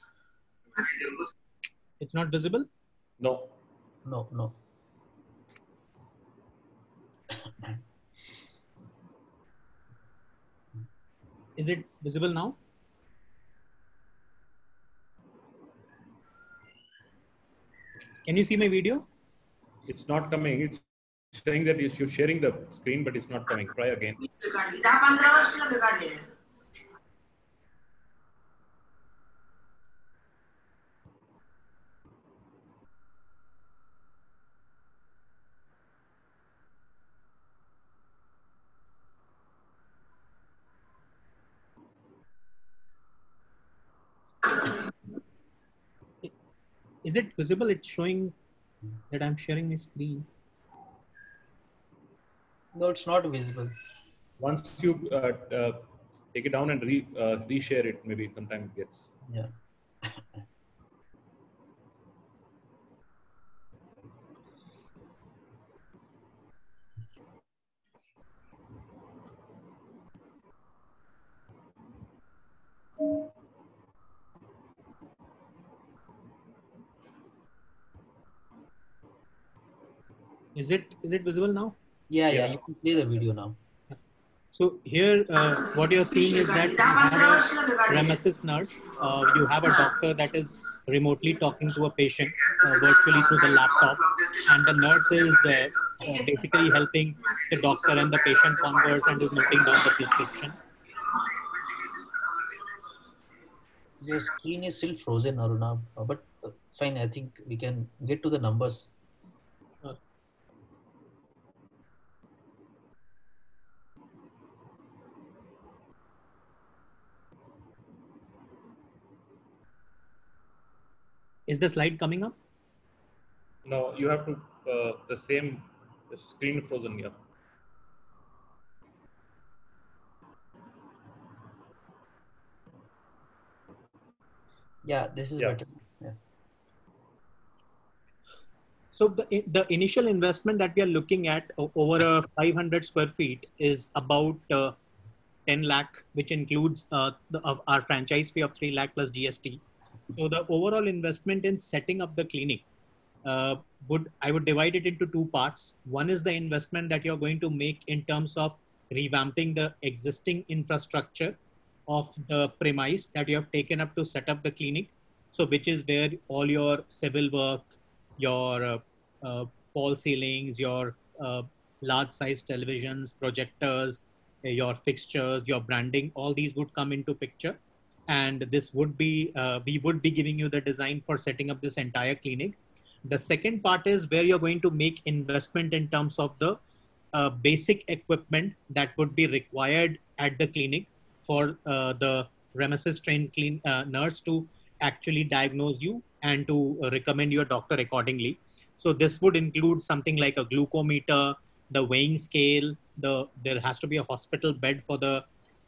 It's not visible? No. No. Is it visible now? Can you see my video? It's not coming. It's saying that you're sharing the screen, but it's not coming. Try again. Is it visible? It's showing that I'm sharing my screen. No, it's not visible. Once you take it down and reshare it, maybe sometime it gets. Yeah. Is it visible now? Yeah, you can play the video now. So here, what you're seeing is that you have a Ramesis nurse. You have a doctor that is remotely talking to a patient virtually through the laptop, and the nurse is basically helping the doctor and the patient converse and is noting down the prescription. Your screen is still frozen, Aruna, but fine. I think we can get to the numbers. Is the slide coming up? No, you have to the screen frozen. Yeah. Yeah, this is better. Yeah. So the initial investment that we are looking at over a 500 square feet is about 10 lakh, which includes of our franchise fee of 3 lakh plus GST. So the overall investment in setting up the clinic I would divide it into two parts. One is the investment that you're going to make in terms of revamping the existing infrastructure of the premise that you have taken up to set up the clinic. So which is where all your civil work, your fall ceilings, your large size televisions, projectors, your fixtures, your branding, all these would come into picture. And this would be, we would be giving you the design for setting up this entire clinic. The second part is where you're going to make investment in terms of the basic equipment that would be required at the clinic for the Ramesis trained nurse to actually diagnose you and to recommend your doctor accordingly. So this would include something like a glucometer, the weighing scale, there has to be a hospital bed for uh,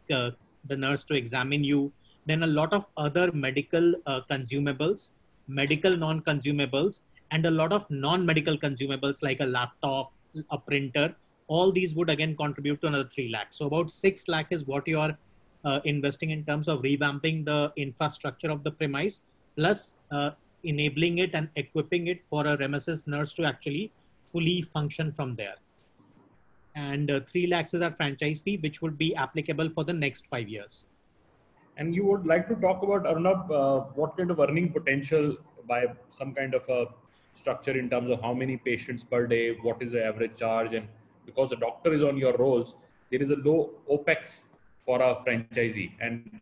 the nurse to examine you, then a lot of other medical consumables, medical non-consumables, and a lot of non-medical consumables like a laptop, a printer. All these would again contribute to another 3 lakhs. So about 6 lakh is what you are investing in terms of revamping the infrastructure of the premise, plus enabling it and equipping it for a Remesis nurse to actually fully function from there. And 3 lakhs is our franchise fee, which would be applicable for the next 5 years. And you would like to talk about, Arnab, what kind of earning potential by some kind of a structure in terms of how many patients per day, what is the average charge, and because the doctor is on your rolls, there is a low OPEX for a franchisee. And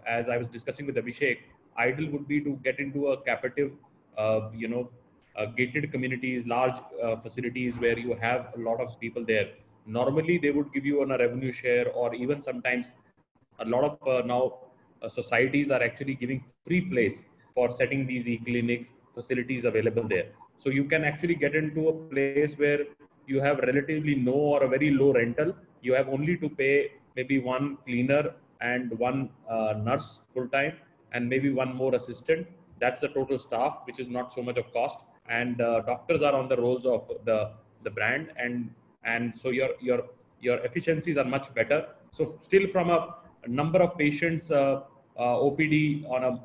as I was discussing with Abhishek, ideal would be to get into a captive, gated communities, large facilities where you have a lot of people there. Normally, they would give you on a revenue share, or even sometimes a lot of now societies are actually giving free place for setting these e-clinics facilities available there. So you can actually get into a place where you have relatively no or a very low rental. You have only to pay maybe one cleaner and one nurse full time, and maybe one more assistant. That's the total staff, which is not so much of cost. And doctors are on the rolls of the brand, and so your efficiencies are much better. So still from a number of patients, OPD on a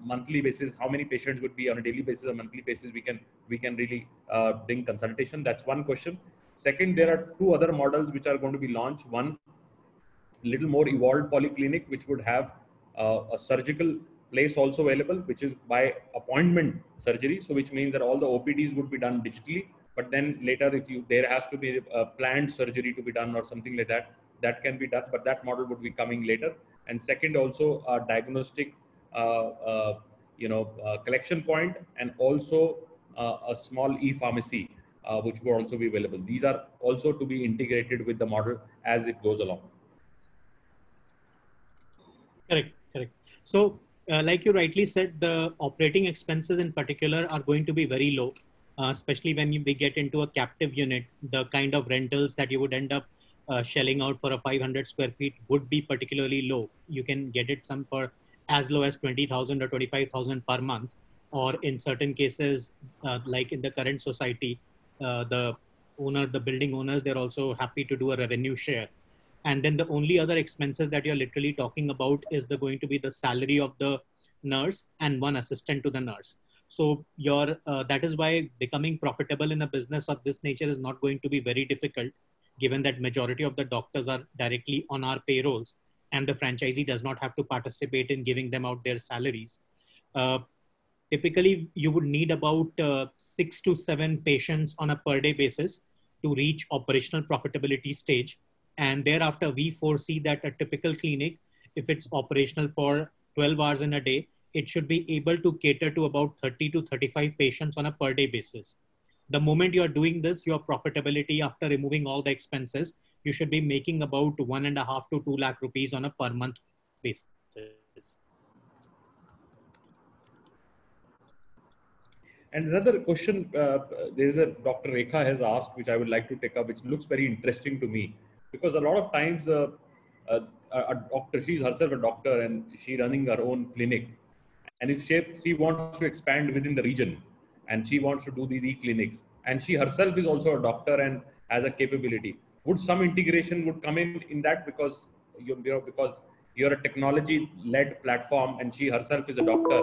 monthly basis, how many patients would be on a daily basis, a monthly basis, we can really bring consultation. That's one question. Second, there are 2 other models which are going to be launched. One, little more evolved polyclinic, which would have a surgical place also available, which is by appointment surgery. So which means that all the OPDs would be done digitally, but then later if there has to be a planned surgery to be done or something like that, that can be done, but that model would be coming later. And second, also a diagnostic collection point, and also a small e-pharmacy which will also be available. These are also to be integrated with the model as it goes along. Correct. So like you rightly said, the operating expenses in particular are going to be very low, especially when we get into a captive unit. The kind of rentals that you would end up shelling out for a 500 square feet would be particularly low. You can get it some for as low as 20,000 or 25,000 per month, or in certain cases, like in the current society, the building owners, they're also happy to do a revenue share. And then the only other expenses that you're literally talking about is going to be the salary of the nurse and one assistant to the nurse. So that is why becoming profitable in a business of this nature is not going to be very difficult, given that majority of the doctors are directly on our payrolls and the franchisee does not have to participate in giving them out their salaries. Typically, you would need about 6 to 7 patients on a per day basis to reach operational profitability stage. And thereafter, we foresee that a typical clinic, if it's operational for 12 hours in a day, it should be able to cater to about 30 to 35 patients on a per day basis. The moment you're doing this, your profitability after removing all the expenses, you should be making about 1.5 to 2 lakh rupees on a per month basis. And another question, there is a Dr. Rekha has asked, which I would like to take up, which looks very interesting to me, because a lot of times a doctor, she's herself a doctor and she running her own clinic. And if she wants to expand within the region and she wants to do these e-clinics, and she herself is also a doctor and has a capability, would some integration would come in that, because because you're a technology-led platform and she herself is a doctor,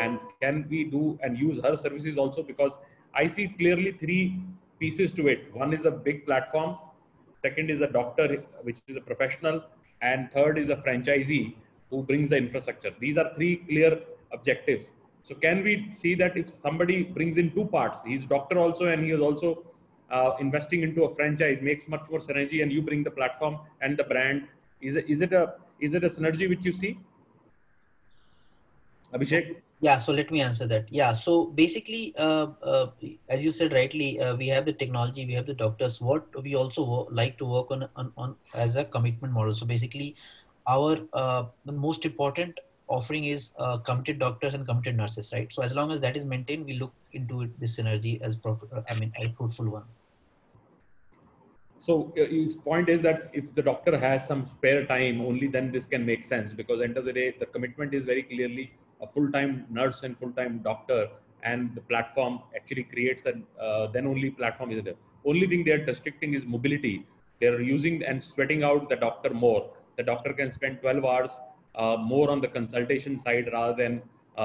and can we do and use her services also? Because I see clearly 3 pieces to it. One is a big platform, second is a doctor, which is a professional, and third is a franchisee who brings the infrastructure. These are 3 clear objectives. So can we see that if somebody brings in 2 parts, he's a doctor also and he is also investing into a franchise, makes much more synergy, and you bring the platform and the brand. Is it a synergy which you see? Abhishek? Yeah, so let me answer that. Yeah, so basically, as you said rightly, we have the technology, we have the doctors. What we also like to work on as a commitment model. So basically, our the most important offering is committed doctors and committed nurses, right? So as long as that is maintained, we look into it, this synergy as a fruitful one. So his point is that if the doctor has some spare time, only then this can make sense, because end of the day, the commitment is very clearly a full-time nurse and full-time doctor, and the platform actually creates that. Then only platform is there. Only thing they are restricting is mobility. They're using and sweating out the doctor more. The doctor can spend 12 hours more on the consultation side rather than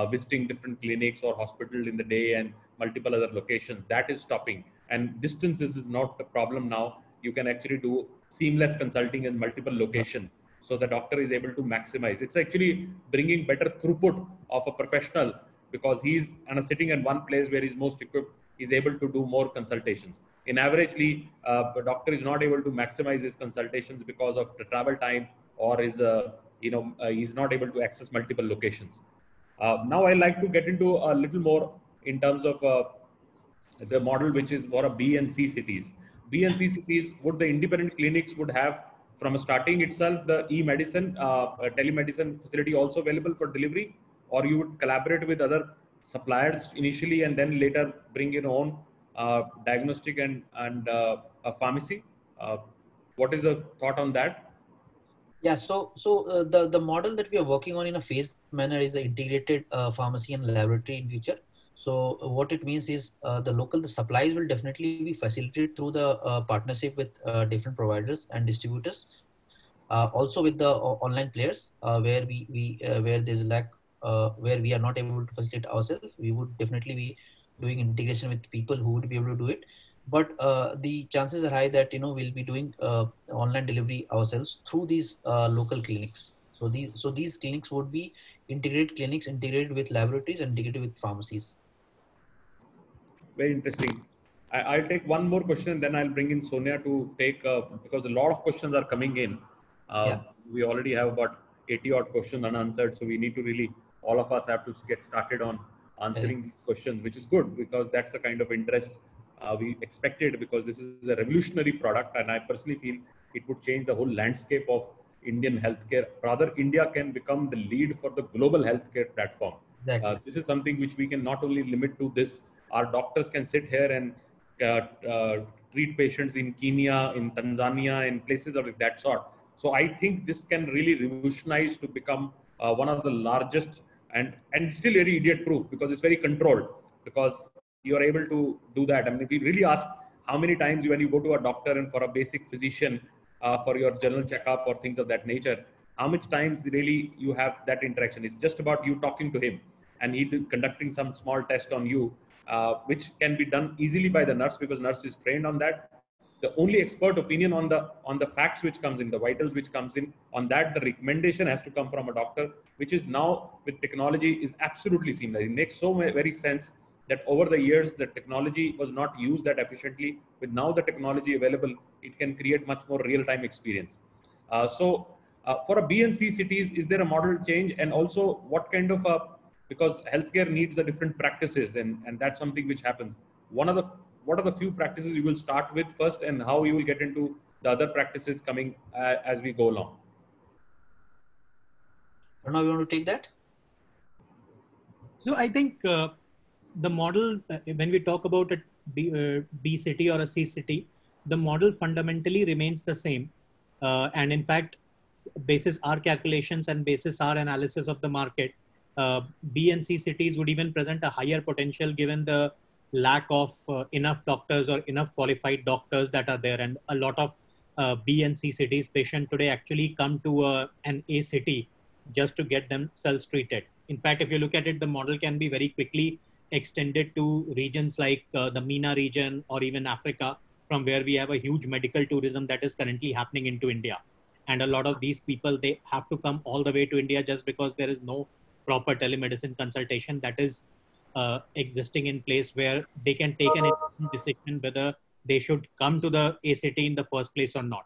visiting different clinics or hospital in the day and multiple other locations. That is stopping. And distance is not a problem now. You can actually do seamless consulting in multiple locations. So the doctor is able to maximize. It's actually bringing better throughput of a professional, because he's sitting in one place where he's most equipped, is able to do more consultations. In averagely, the doctor is not able to maximize his consultations because of the travel time, or is he's not able to access multiple locations. Now I like to get into a little more in terms of the model, which is for a B and C cities. B and C cities, would the independent clinics would have from a starting itself the e-medicine, telemedicine facility also available for delivery, or you would collaborate with other suppliers initially and then later bring your own diagnostic and a pharmacy? What is the thought on that? Yeah, so the model that we are working on in a phased manner is the integrated pharmacy and laboratory in future. So what it means is the supplies will definitely be facilitated through the partnership with different providers and distributors. Also with the online players, where where there's lack, where we are not able to facilitate ourselves, we would definitely be doing integration with people who would be able to do it. But the chances are high that we'll be doing online delivery ourselves through these local clinics. So these clinics would be integrated clinics, integrated with laboratories, and integrated with pharmacies. Very interesting. I'll take one more question and then I'll bring in Sonia to take, because a lot of questions are coming in. Yeah. We already have about 80 odd questions unanswered. So we need to really, all of us have to get started on answering these questions, which is good, because that's the kind of interest we expected, because this is a revolutionary product. And I personally feel it would change the whole landscape of Indian healthcare. Rather, India can become the lead for the global healthcare platform. Exactly. This is something which we can not only limit to this. Our doctors can sit here and treat patients in Kenya, in Tanzania, in places of that sort. So I think this can really revolutionize to become one of the largest and still very idiot-proof, because it's very controlled, because you are able to do that. I mean, if you really ask how many times when you go to a doctor and for a basic physician for your general checkup or things of that nature, how much times really you have that interaction? It's just about you talking to him and he conducting some small test on you, which can be done easily by the nurse, because nurse is trained on that. The only expert opinion on the facts which comes in, the vitals which comes in, on that the recommendation has to come from a doctor, which is now with technology is absolutely seamless. It makes so very sense that over the years the technology was not used that efficiently. With now the technology available, it can create much more real-time experience. For a B and C cities, is there a model change? And also what kind of because healthcare needs a different practices, and that's something which happens. What are the few practices you will start with first, and how you will get into the other practices coming as we go along? Now you want to take that? So I think the model, when we talk about a B city or a C city, the model fundamentally remains the same. And in fact, basis our calculations and basis our analysis of the market, B and C cities would even present a higher potential given the lack of enough doctors or enough qualified doctors that are there. And a lot of B and C cities patients today actually come to an A city just to get themselves treated. In fact, if you look at it, the model can be very quickly extended to regions like the MENA region or even Africa, from where we have a huge medical tourism that is currently happening into India. And a lot of these people, they have to come all the way to India just because there is no proper telemedicine consultation that is existing in place where they can take an decision whether they should come to the A city in the first place or not.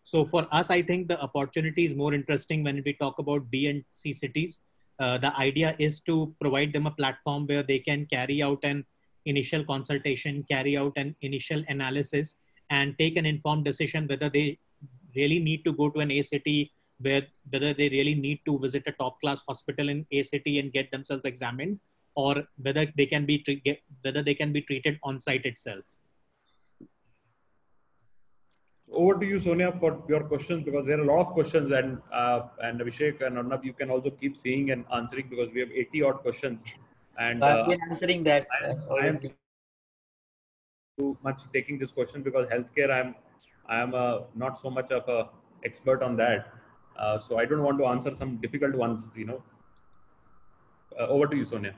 So for us, I think the opportunity is more interesting when we talk about B and C cities. The idea is to provide them a platform where they can carry out an initial consultation, carry out an initial analysis, and take an informed decision whether they really need to go to an A city whether they really need to visit a top class hospital in a city and get themselves examined, or whether they can be treated on site itself. Over to you, Sonia, for your questions, because there are a lot of questions, and Abhishek and Arnab, you can also keep seeing and answering, because we have 80 odd questions, and I've been answering that I am already. too much taking this question, because healthcare, I am not so much of a expert on that, so I don't want to answer some difficult ones. Over to you, Sonia.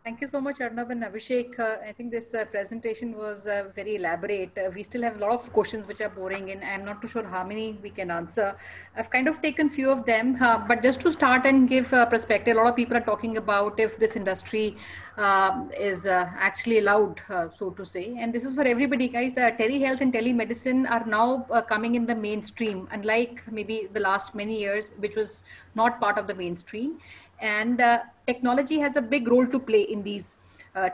Thank you so much, Arnab and Abhishek. I think this presentation was very elaborate. We still have a lot of questions which are pouring in. I'm not too sure how many we can answer. I've kind of taken few of them, but just to start and give perspective, a lot of people are talking about if this industry is actually allowed, so to say. And this is for everybody, guys. Telehealth and telemedicine are now coming in the mainstream, unlike maybe the last many years, which was not part of the mainstream. And technology has a big role to play in these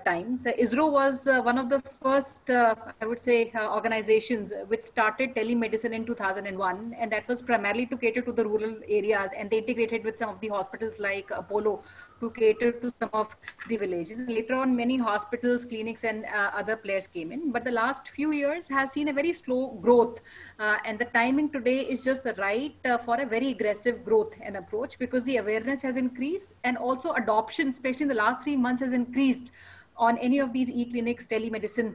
times. ISRO was one of the first, I would say, organizations which started telemedicine in 2001, and that was primarily to cater to the rural areas, and they integrated with some of the hospitals like Apollo to cater to some of the villages. Later on, many hospitals, clinics, and other players came in, but the last few years has seen a very slow growth, and the timing today is just the right for a very aggressive growth and approach, because the awareness has increased, and also adoption, especially in the last 3 months, has increased on any of these e-clinics, telemedicine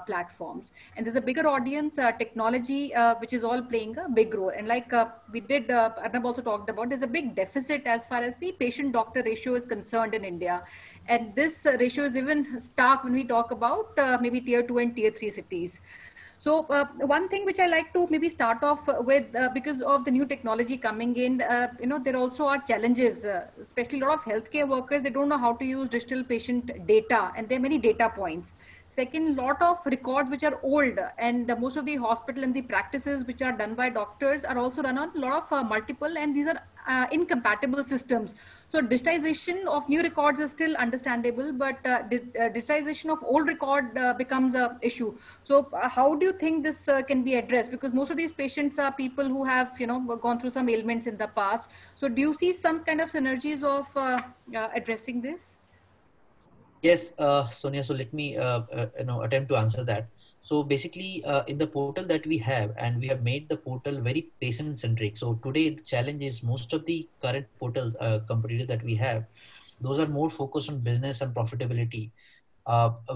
platforms. And there's a bigger audience, technology, which is all playing a big role. And like Arnab also talked about, there's a big deficit as far as the patient-doctor ratio is concerned in India. And this ratio is even stark when we talk about maybe tier 2 and tier 3 cities. So one thing which I like to maybe start off with, because of the new technology coming in, there also are challenges, especially a lot of healthcare workers, they don't know how to use digital patient data, and there are many data points. Second, lot of records which are old, and most of the hospital and the practices which are done by doctors are also run on a lot of multiple, and these are incompatible systems. So digitization of new records is still understandable, but digitization of old record becomes an issue. So how do you think this can be addressed? Because most of these patients are people who have gone through some ailments in the past. So do you see some kind of synergies of addressing this? Yes, Sonia. So let me attempt to answer that. So basically, in the portal that we have, and we have made the portal very patient centric. So today the challenge is most of the current portals competitors that we have, those are more focused on business and profitability.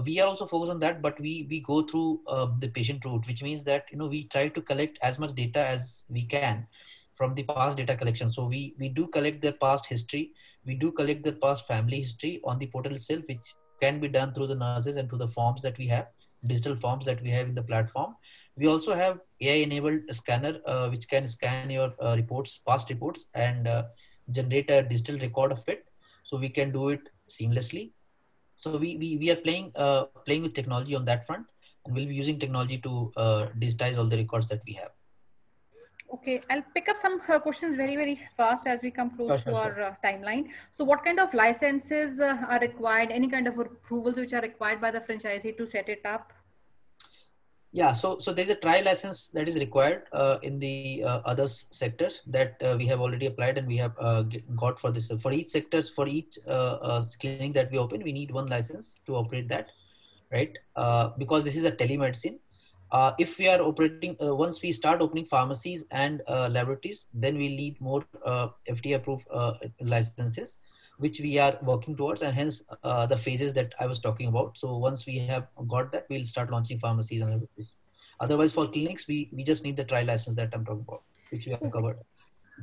We are also focused on that, but we go through the patient route, which means that we try to collect as much data as we can from the past data collection. So we do collect their past history, we do collect their past family history on the portal itself, which can be done through the nurses and through the forms that we have, digital forms that we have in the platform. We also have AI enabled scanner, which can scan your reports, past reports, and generate a digital record of it. So we can do it seamlessly. So we are playing with technology on that front, and we'll be using technology to digitize all the records that we have. Okay, I'll pick up some questions very, very fast as we come close to our timeline. So what kind of licenses are required? Any kind of approvals which are required by the franchisee to set it up? Yeah, so there's a trial license that is required in the other sector that we have already applied, and we have got for this. For each sectors, for each clinic that we open, we need one license to operate that, right? Because this is a telemedicine. If we are operating, once we start opening pharmacies and laboratories, then we need more FDA approved licenses, which we are working towards, and hence the phases that I was talking about. So once we have got that, we'll start launching pharmacies and laboratories. Otherwise, for clinics, we just need the trial license that I'm talking about, which we have covered.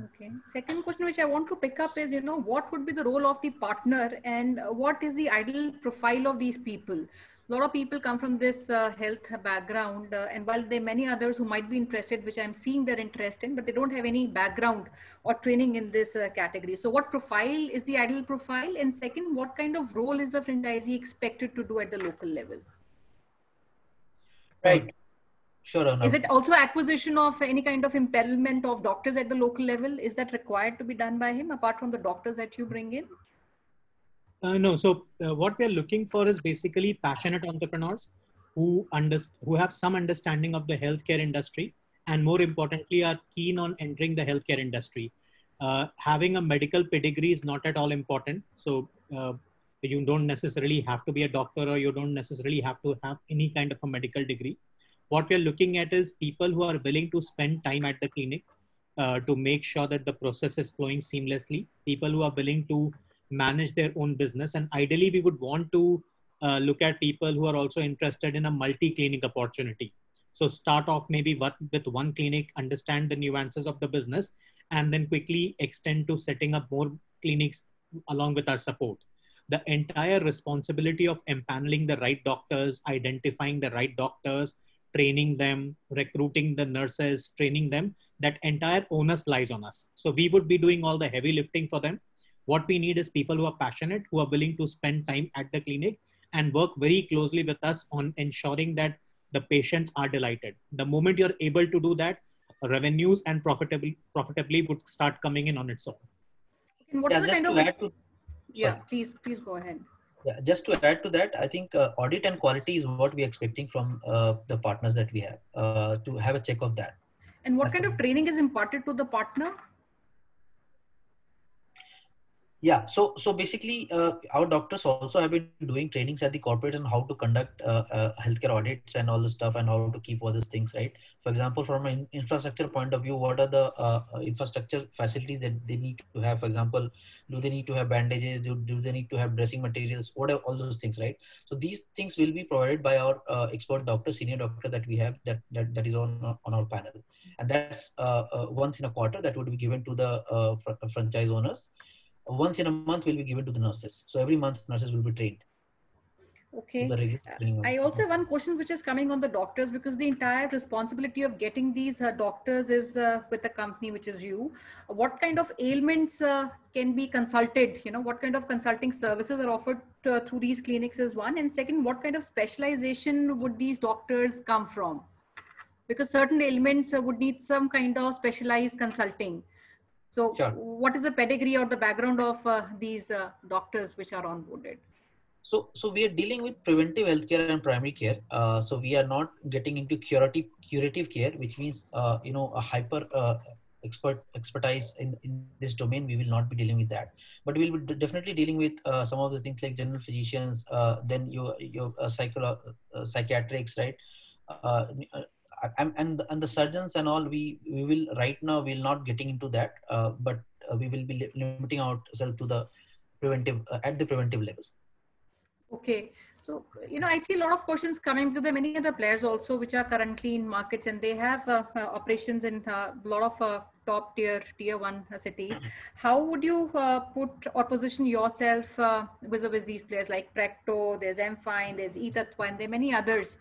Okay. Second question which I want to pick up is, what would be the role of the partner, and what is the ideal profile of these people? A lot of people come from this health background, and while there are many others who might be interested, which I'm seeing their interest in, but they don't have any background or training in this category. So what profile is the ideal profile? And second, what kind of role is the franchisee expected to do at the local level? Right. Sure. Is it also acquisition of any kind of empanelment of doctors at the local level? Is that required to be done by him apart from the doctors that you bring in? No. So what we're looking for is basically passionate entrepreneurs who have some understanding of the healthcare industry and more importantly, are keen on entering the healthcare industry. Having a medical pedigree is not at all important. So you don't necessarily have to be a doctor, or you don't necessarily have to have any kind of a medical degree. What we're looking at is people who are willing to spend time at the clinic to make sure that the process is flowing seamlessly, people who are willing to manage their own business. And ideally, we would want to look at people who are also interested in a multi-clinic opportunity. So start off maybe with one clinic, understand the nuances of the business, and then quickly extend to setting up more clinics along with our support. The entire responsibility of empaneling the right doctors, identifying the right doctors, training them, recruiting the nurses, training them, that entire onus lies on us. So we would be doing all the heavy lifting for them. What we need is people who are passionate, who are willing to spend time at the clinic and work very closely with us on ensuring that the patients are delighted. The moment you're able to do that, revenues and profitably would start coming in on its own. And what is the just kind to of... add to, Yeah, please go ahead. Yeah, just to add to that, I think audit and quality is what we're expecting from the partners that we have, to have a check of that. And what kind of training is imparted to the partner? Yeah, so basically, our doctors also have been doing trainings at the corporate on how to conduct healthcare audits and all the stuff, and how to keep all these things right. For example, from an infrastructure point of view, what are the infrastructure facilities that they need to have? For example, do they need to have bandages? Do they need to have dressing materials? What are all those things, right? So these things will be provided by our expert doctor, senior doctor that we have that is on our panel, and that's once in a quarter that would be given to the franchise owners. Once in a month will be given to the nurses. So every month nurses will be trained. Okay. I also have one question which is coming on the doctors, because the entire responsibility of getting these doctors is with the company, which is you. What kind of ailments can be consulted? You know, what kind of consulting services are offered through these clinics is one. And second, what kind of specialization would these doctors come from? Because certain ailments would need some kind of specialized consulting. So what is the pedigree or the background of these doctors which are onboarded? So we are dealing with preventive healthcare and primary care. So we are not getting into curative care, which means, a hyper expertise in this domain. We will not be dealing with that, but we will be definitely dealing with some of the things like general physicians, then your psychiatrics, right? And the surgeons and all, we will right now we're not getting into that, but we will be limiting ourselves to the preventive at the preventive level. Okay, so I see a lot of questions coming to the many other players also which are currently in markets, and they have operations in a lot of top tier 1 cities. How would you put or position yourself vis-a-vis these players like Precto? There's M-Fine, there's E-Tattva, and there are many others.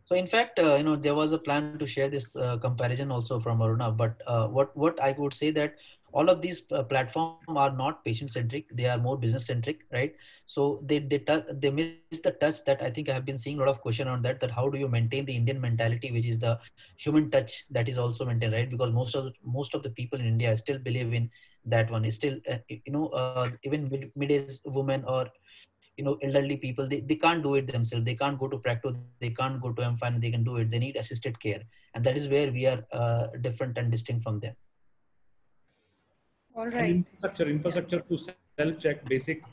So in fact, there was a plan to share this comparison also from Aruna, but what I would say that all of these platforms are not patient-centric; they are more business-centric, right? So they miss the touch that I think I have been seeing a lot of question on that how do you maintain the Indian mentality, which is the human touch that is also maintained, right? Because most of the people in India still believe in that one. Is still even mid-age women or elderly people, they can't do it themselves. They can't go to Practo, they can't go to M-Fine, they can do it. They need assisted care. And that is where we are different and distinct from them. All right. Infrastructure to self-check basic,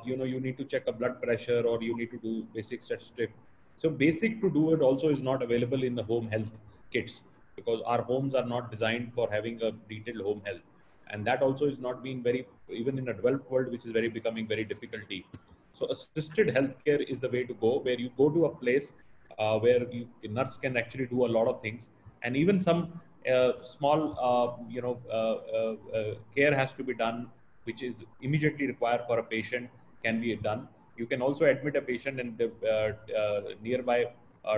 you need to check a blood pressure, or you need to do basic strip. So basic to do it also is not available in the home health kits, because our homes are not designed for having a detailed home health. And that also is not being even in a developed world, which is becoming very difficult. So assisted healthcare is the way to go, where you go to a place where a nurse can actually do a lot of things, and even some small, care has to be done, which is immediately required for a patient, can be done. You can also admit a patient, and the nearby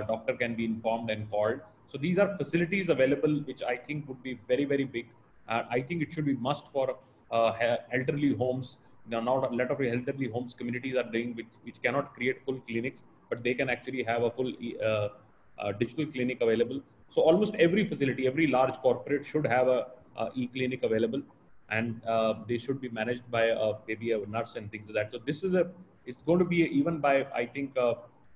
doctor can be informed and called. So these are facilities available, which I think would be very, very big. I think it should be must for elderly homes. Now, not a lot of elderly homes communities are doing, which cannot create full clinics, but they can actually have a full digital clinic available. So almost every facility, every large corporate should have a e-clinic available, and they should be managed by maybe a nurse and things like that. So this is it's going to be even by, I think,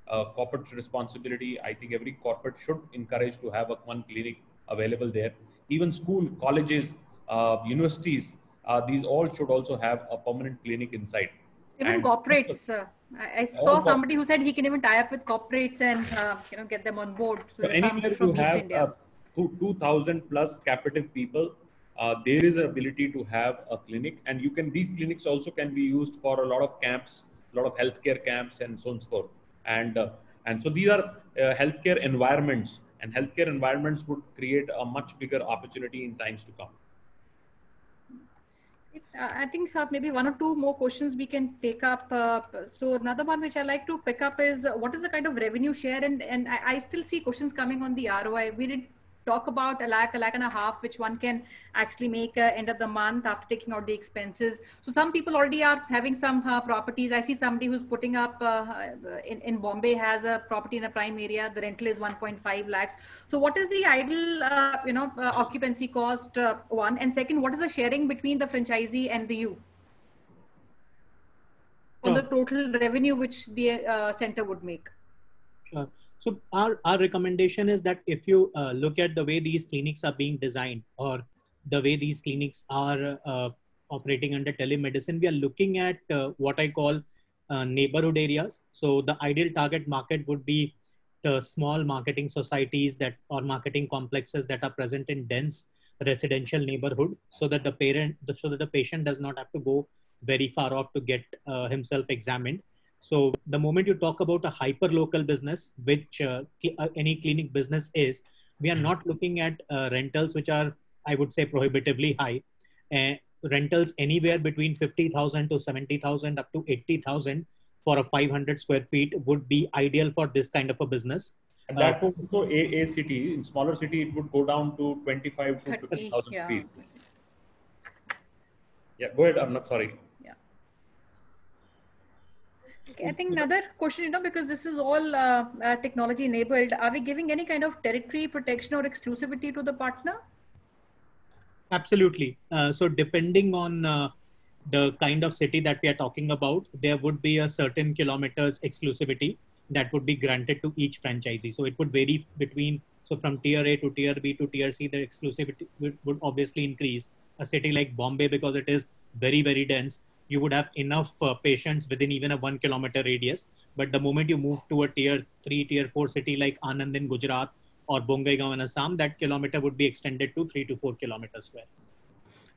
corporate responsibility. I think every corporate should encourage to have one clinic available there. Even school, colleges, universities, these all should also have a permanent clinic inside. Even And corporates. I saw somebody who said he can even tie up with corporates and get them on board. So anywhere you East have India. 2,000 plus captive people, there is an ability to have a clinic, and you can, these clinics also can be used for a lot of camps, a lot of healthcare camps, and so on and so forth. And so these are healthcare environments, and healthcare environments would create a much bigger opportunity in times to come. I think maybe one or two more questions we can take up. So another one which I like to pick up is what is the kind of revenue share? And I still see questions coming on the ROI. We did talk about a lakh and a half, which one can actually make end of the month after taking out the expenses. So some people already are having some properties. I see somebody who's putting up in Bombay has a property in a prime area. The rental is 1.5 lakhs. So what is the ideal, occupancy cost, one? And second, what is the sharing between the franchisee and the you on the total revenue which the center would make? Sure. So our recommendation is that if you look at the way these clinics are being designed or the way these clinics are operating under telemedicine, we are looking at what I call neighborhood areas. So the ideal target market would be the small marketing societies that or marketing complexes that are present in dense residential neighborhood, so that the patient does not have to go very far off to get himself examined. So the moment you talk about a hyper local business, which any clinic business is, we are not looking at rentals which are, I would say, prohibitively high. Rentals anywhere between 50,000 to 70,000 up to 80,000 for a 500 square feet would be ideal for this kind of a business. And that would also a city, in smaller city, it would go down to 25 to 50,000 feet. Yeah, go ahead, Arnab, sorry. I think another question, because this is all technology enabled, are we giving any kind of territory protection or exclusivity to the partner? Absolutely. So depending on the kind of city that we are talking about, there would be a certain kilometers exclusivity that would be granted to each franchisee. So it would vary between, so from tier A to tier B to tier C, the exclusivity would obviously increase. A city like Bombay, because it is very, very dense, you would have enough patients within even a 1 kilometer radius. But the moment you move to a tier 3, tier 4 city like Anand in Gujarat or Bongaigaon in Assam, that kilometer would be extended to 3 to 4 kilometers square.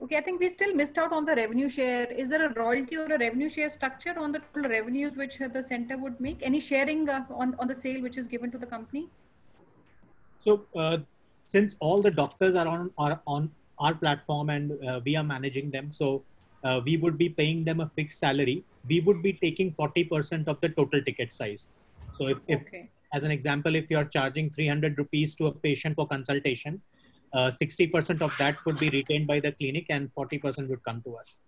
Okay, I think we still missed out on the revenue share. Is there a royalty or a revenue share structure on the total revenues which the center would make? Any sharing on the sale which is given to the company? So since all the doctors are on our platform and we are managing them, so we would be paying them a fixed salary. We would be taking 40% of the total ticket size. So if as an example, if you're charging 300 rupees to a patient for consultation, 60% of that would be retained by the clinic and 40% would come to us.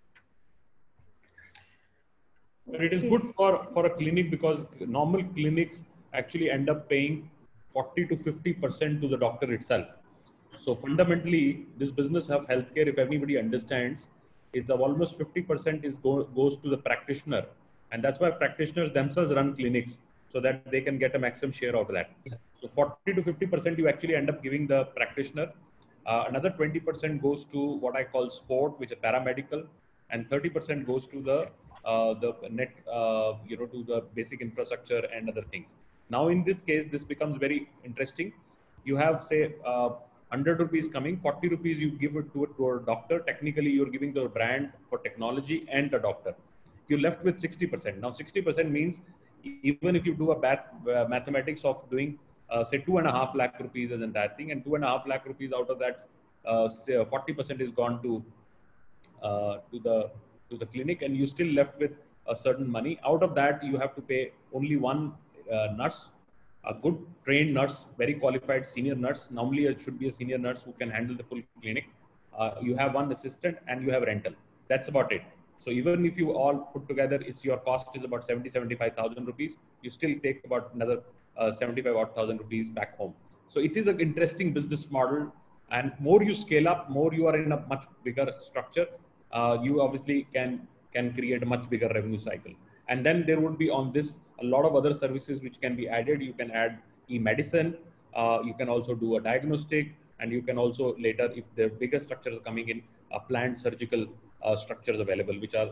But it is good for a clinic, because normal clinics actually end up paying 40 to 50% to the doctor itself. So fundamentally, this business of healthcare, if everybody understands, it's almost 50% goes to the practitioner. And that's why practitioners themselves run clinics, so that they can get a maximum share out of that. So 40 to 50% you actually end up giving the practitioner. Another 20% goes to what I call sport, which is paramedical, and 30% goes to the net, to the basic infrastructure and other things. Now, in this case, this becomes very interesting. You have, say, 100 rupees coming, 40 rupees you give it to a doctor. Technically, you're giving the brand for technology and the doctor. You're left with 60%. Now, 60% means even if you do a mathematics of doing, say, 2.5 lakh rupees as an entire thing, and 2.5 lakh rupees out of that, say 40% is gone to the clinic, and you still left with a certain money. Out of that, you have to pay only one nurse, a good trained nurse, very qualified senior nurse. Normally, it should be a senior nurse who can handle the full clinic. You have one assistant and you have rental. That's about it. So even if you all put together, your cost is about 75,000 rupees. You still take about another 75,000 rupees back home. So it is an interesting business model. And more you scale up, more you are in a much bigger structure. You obviously can can create a much bigger revenue cycle. And then there would be on this a lot of other services which can be added. You can add e-medicine, you can also do a diagnostic, and you can also later, if the bigger structures are coming in, planned surgical structures available, which are,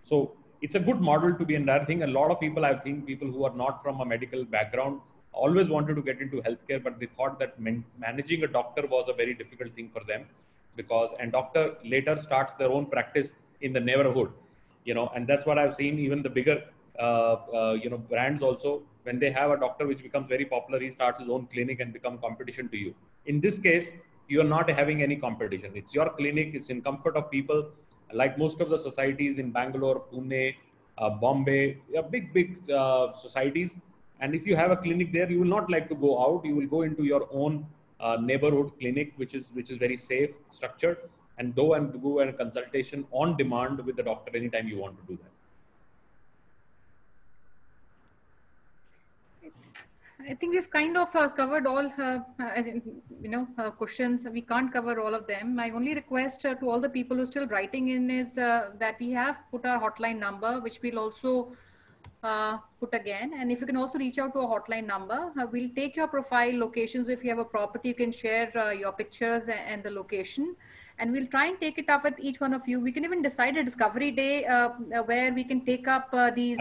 so it's a good model to be in that thing. A lot of people, I think people who are not from a medical background always wanted to get into healthcare, but they thought that managing a doctor was a very difficult thing for them, because, and doctor later starts their own practice in the neighborhood, you know, and that's what I've seen. Even the bigger, you know, brands also, when they have a doctor which becomes very popular, he starts his own clinic and become competition to you. In this case, you are not having any competition. It's your clinic. It's in comfort of people. Like most of the societies in Bangalore, Pune, Bombay, big societies. And if you have a clinic there, you will not like to go out. You will go into your own neighborhood clinic, which is very safe, structured, and go and a consultation on demand with the doctor anytime you want to do that. I think we've kind of covered all, questions. We can't cover all of them. My only request to all the people who are still writing in is that we have put our hotline number, which we'll also put again. And if you can also reach out to a hotline number, we'll take your profile locations. If you have a property, you can share your pictures and the location. And we'll try and take it up with each one of you. We can even decide a discovery day where we can take up these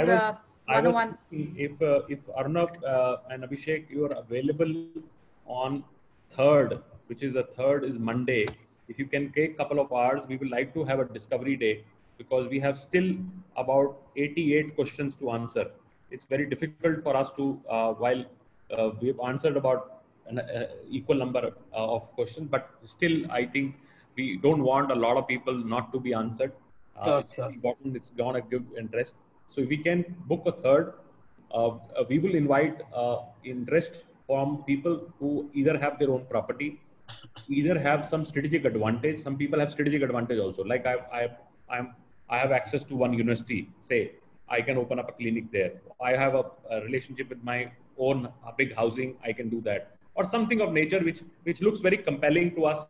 one-on-one. If Arnab and Abhishek, you are available on 3rd, which is the 3rd is Monday. If you can take a couple of hours, we would like to have a discovery day, because we have still about 88 questions to answer. It's very difficult for us to, while we've answered about an equal number of questions, but still I think we don't want a lot of people not to be answered. It's important. It's going to give interest. So if we can book a 3rd, we will invite interest from people who either have their own property, either have some strategic advantage. Some people have strategic advantage also. Like I have access to one university, say, I can open up a clinic there. I have a relationship with my own big housing, I can do that. Or something of nature which looks very compelling to us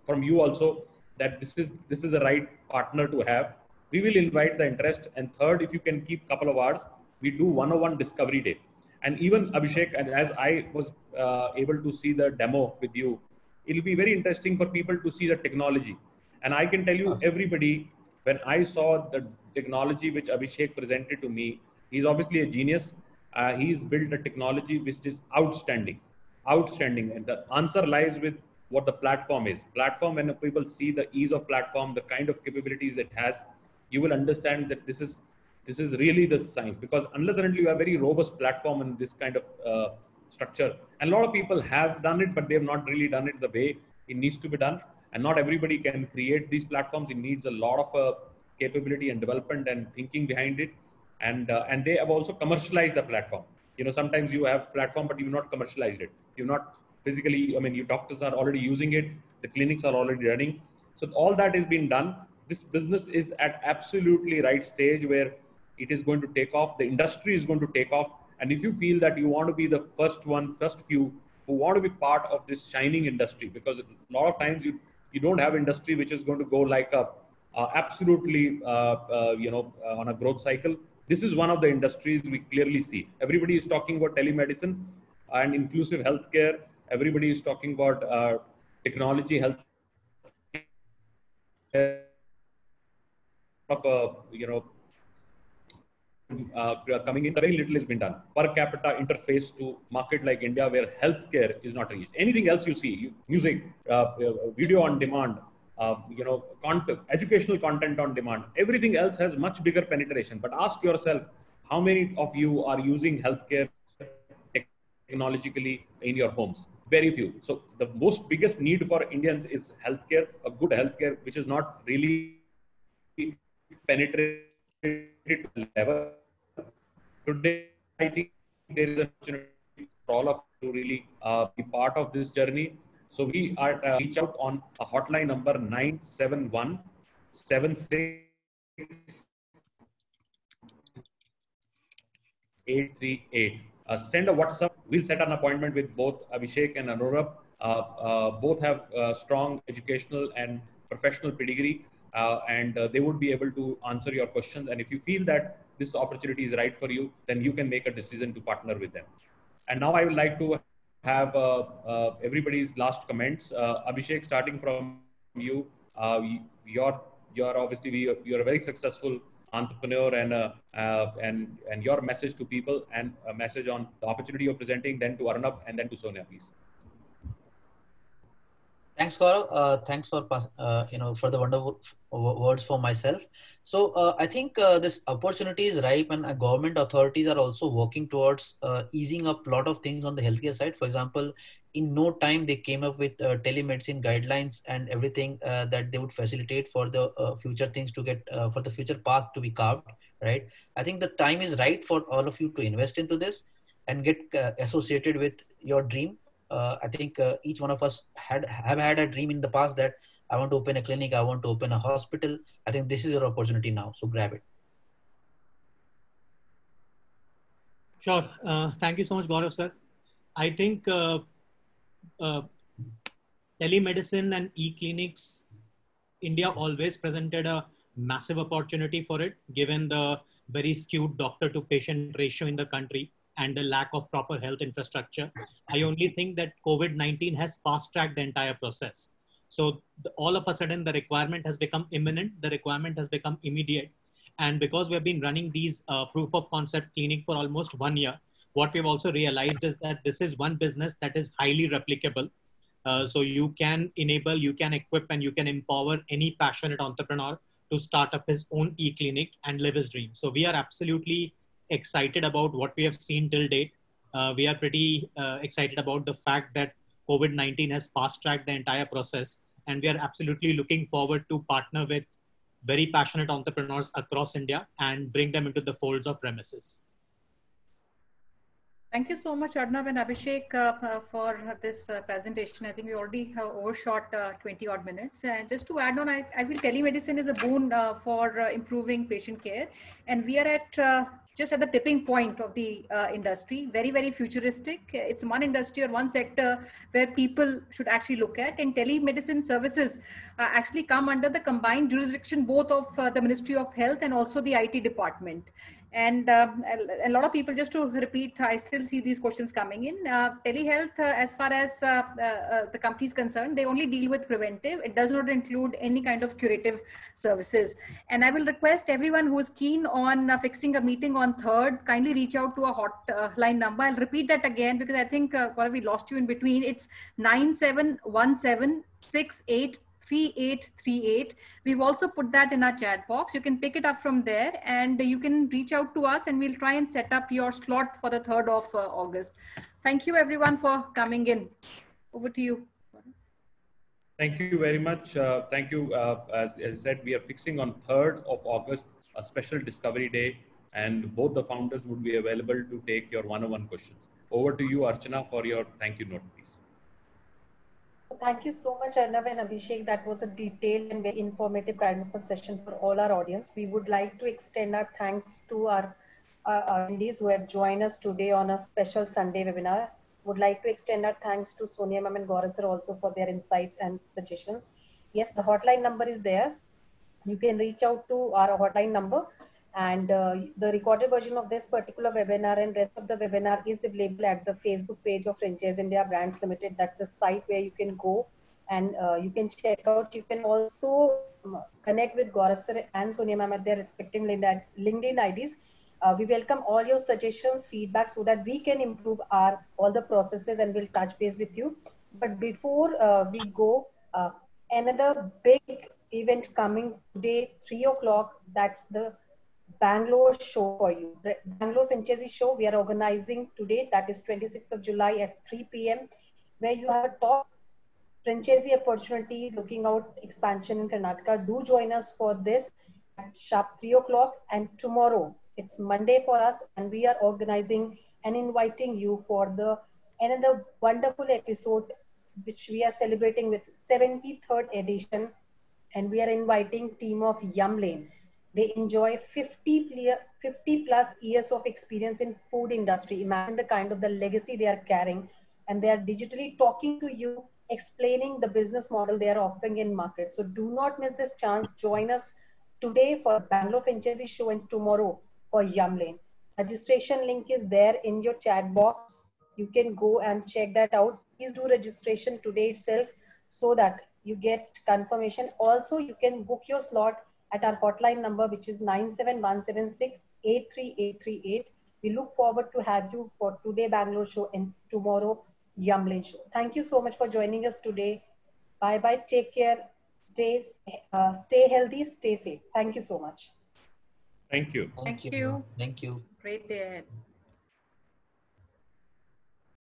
from you also, that this is the right partner to have. We will invite the interest. And 3rd, if you can keep a couple of hours, we do one-on-one discovery day. And even Abhishek, and as I was able to see the demo with you, it'll be very interesting for people to see the technology. And I can tell you, everybody, when I saw the technology which Abhishek presented to me, he's obviously a genius. He's built a technology which is outstanding. And the answer lies with what the platform is. Platform, when people see the ease of platform, the kind of capabilities it has, you will understand that this is really the science. Because unless and until you have a very robust platform in this kind of structure, and a lot of people have done it, but they have not really done it the way it needs to be done. And not everybody can create these platforms. It needs a lot of capability and development and thinking behind it. And they have also commercialized the platform. You know, sometimes you have platform, but you've not commercialized it. You've not physically, I mean, your doctors are already using it. The clinics are already running. So all that is being done. This business is at absolutely right stage where it is going to take off. The industry is going to take off. And if you feel that you want to be the first few who want to be part of this shining industry, because a lot of times you don't have industry which is going to go like absolutely, on a growth cycle. This is one of the industries we clearly see. Everybody is talking about telemedicine and inclusive healthcare. Everybody is talking about technology health. Coming in, very little has been done. Per capita interface to market like India, where healthcare is not reached. Anything else you see, music, video on demand, content, educational content on demand, everything else has much bigger penetration. But ask yourself, how many of you are using healthcare technologically in your homes? Very few. So the most biggest need for Indians is healthcare, a good healthcare, which is not really penetrated level. Today, I think there is an opportunity for all of you to really be part of this journey. So we are reach out on a hotline number 971 76 838. Send a WhatsApp. We'll set an appointment with both Abhishek and Anurag. Both have strong educational and professional pedigree. and they would be able to answer your questions. And if you feel that this opportunity is right for you, then you can make a decision to partner with them. And now I would like to have everybody's last comments. Abhishek, starting from you, you're obviously you're a very successful entrepreneur, and your message to people and a message on the opportunity you're presenting, then to Arnab and then to Sonia, please. Thanks, Gaurav. Thanks for for the wonderful words for myself. So I think this opportunity is ripe, and government authorities are also working towards easing up a lot of things on the healthcare side. For example, in no time they came up with telemedicine guidelines and everything that they would facilitate for the future things to get for the future path to be carved. Right. I think the time is right for all of you to invest into this and get associated with your dream. I think each one of us have had a dream in the past that I want to open a clinic, I want to open a hospital. I think this is your opportunity now, so grab it. Sure. Thank you so much, Gaurav, sir. I think telemedicine and e-clinics, India always presented a massive opportunity for it, given the very skewed doctor to patient ratio in the country and the lack of proper health infrastructure. I only think that COVID-19 has fast-tracked the entire process. So all of a sudden, the requirement has become imminent, the requirement has become immediate. And because we've been running these proof of concept clinic for almost 1 year, what we've also realized is that this is one business that is highly replicable. So you can enable, you can equip, and you can empower any passionate entrepreneur to start up his own e-clinic and live his dream. So we are absolutely excited about what we have seen till date. We are pretty excited about the fact that COVID-19 has fast-tracked the entire process, and we are absolutely looking forward to partner with very passionate entrepreneurs across India and bring them into the folds of Remesis. Thank you so much, Arnab and Abhishek, for this presentation. I think we already have overshot 20 odd minutes. And just to add on, I feel telemedicine is a boon for improving patient care. And we are at just at the tipping point of the industry, very, very futuristic. It's one industry or one sector where people should actually look at. And telemedicine services actually come under the combined jurisdiction, both of the Ministry of Health and also the IT department. And a lot of people, just to repeat, I still see these questions coming in. Telehealth, as far as the company is concerned, they only deal with preventive. It does not include any kind of curative services. And I will request everyone who is keen on fixing a meeting on 3rd, kindly reach out to a hotline number. I'll repeat that again because I think we lost you in between. It's 9717683838. We've also put that in our chat box. You can pick it up from there and you can reach out to us and we'll try and set up your slot for the 3rd of August. Thank you everyone for coming in. Over to you. Thank you very much. Thank you. As I said, we are fixing on 3rd of August, a special discovery day, and both the founders would be available to take your one-on-one questions. Over to you, Archana, for your thank you note, please. Thank you so much, Arnab and Abhishek. That was a detailed and very informative kind of a session for all our audience. We would like to extend our thanks to our attendees who have joined us today on a special Sunday webinar. Would like to extend our thanks to Sonia ma'am and Gaurav sir also for their insights and suggestions. Yes, the hotline number is there. You can reach out to our hotline number, and the recorded version of this particular webinar and rest of the webinar is available at the Facebook page of Franchise India Brands Limited. That's the site where you can go and you can check out. You can also connect with Gaurav sir and Sonia ma'am at their respective LinkedIn IDs. We welcome all your suggestions, feedback, so that we can improve all the processes, and we'll touch base with you. But before we go, another big event coming today, 3 o'clock. That's the Bangalore show for you. Bangalore Franchisee Show we are organizing today, that is 26th of July at 3 p.m. where you have top franchisee opportunities looking out expansion in Karnataka. Do join us for this at sharp 3 o'clock. And tomorrow, it's Monday for us, and we are organizing and inviting you for another wonderful episode which we are celebrating with 73rd edition, and we are inviting team of Yum Lane. They enjoy 50 plus years of experience in food industry. Imagine the kind of the legacy they are carrying, and they are digitally talking to you explaining the business model they are offering in market. So do not miss this chance. Join us today for Bangalore Franchisee Show and tomorrow for Yumlane. Registration link is there in your chat box. You can go and check that out. Please do registration today itself so that you get confirmation. Also, you can book your slot at our hotline number, which is 97176-83838. We look forward to have you for today Bangalore show and tomorrow Yumlane show. Thank you so much for joining us today. Bye bye. Take care. Stay healthy. Stay safe. Thank you so much. Thank you. Thank you. Thank you. Great day ahead.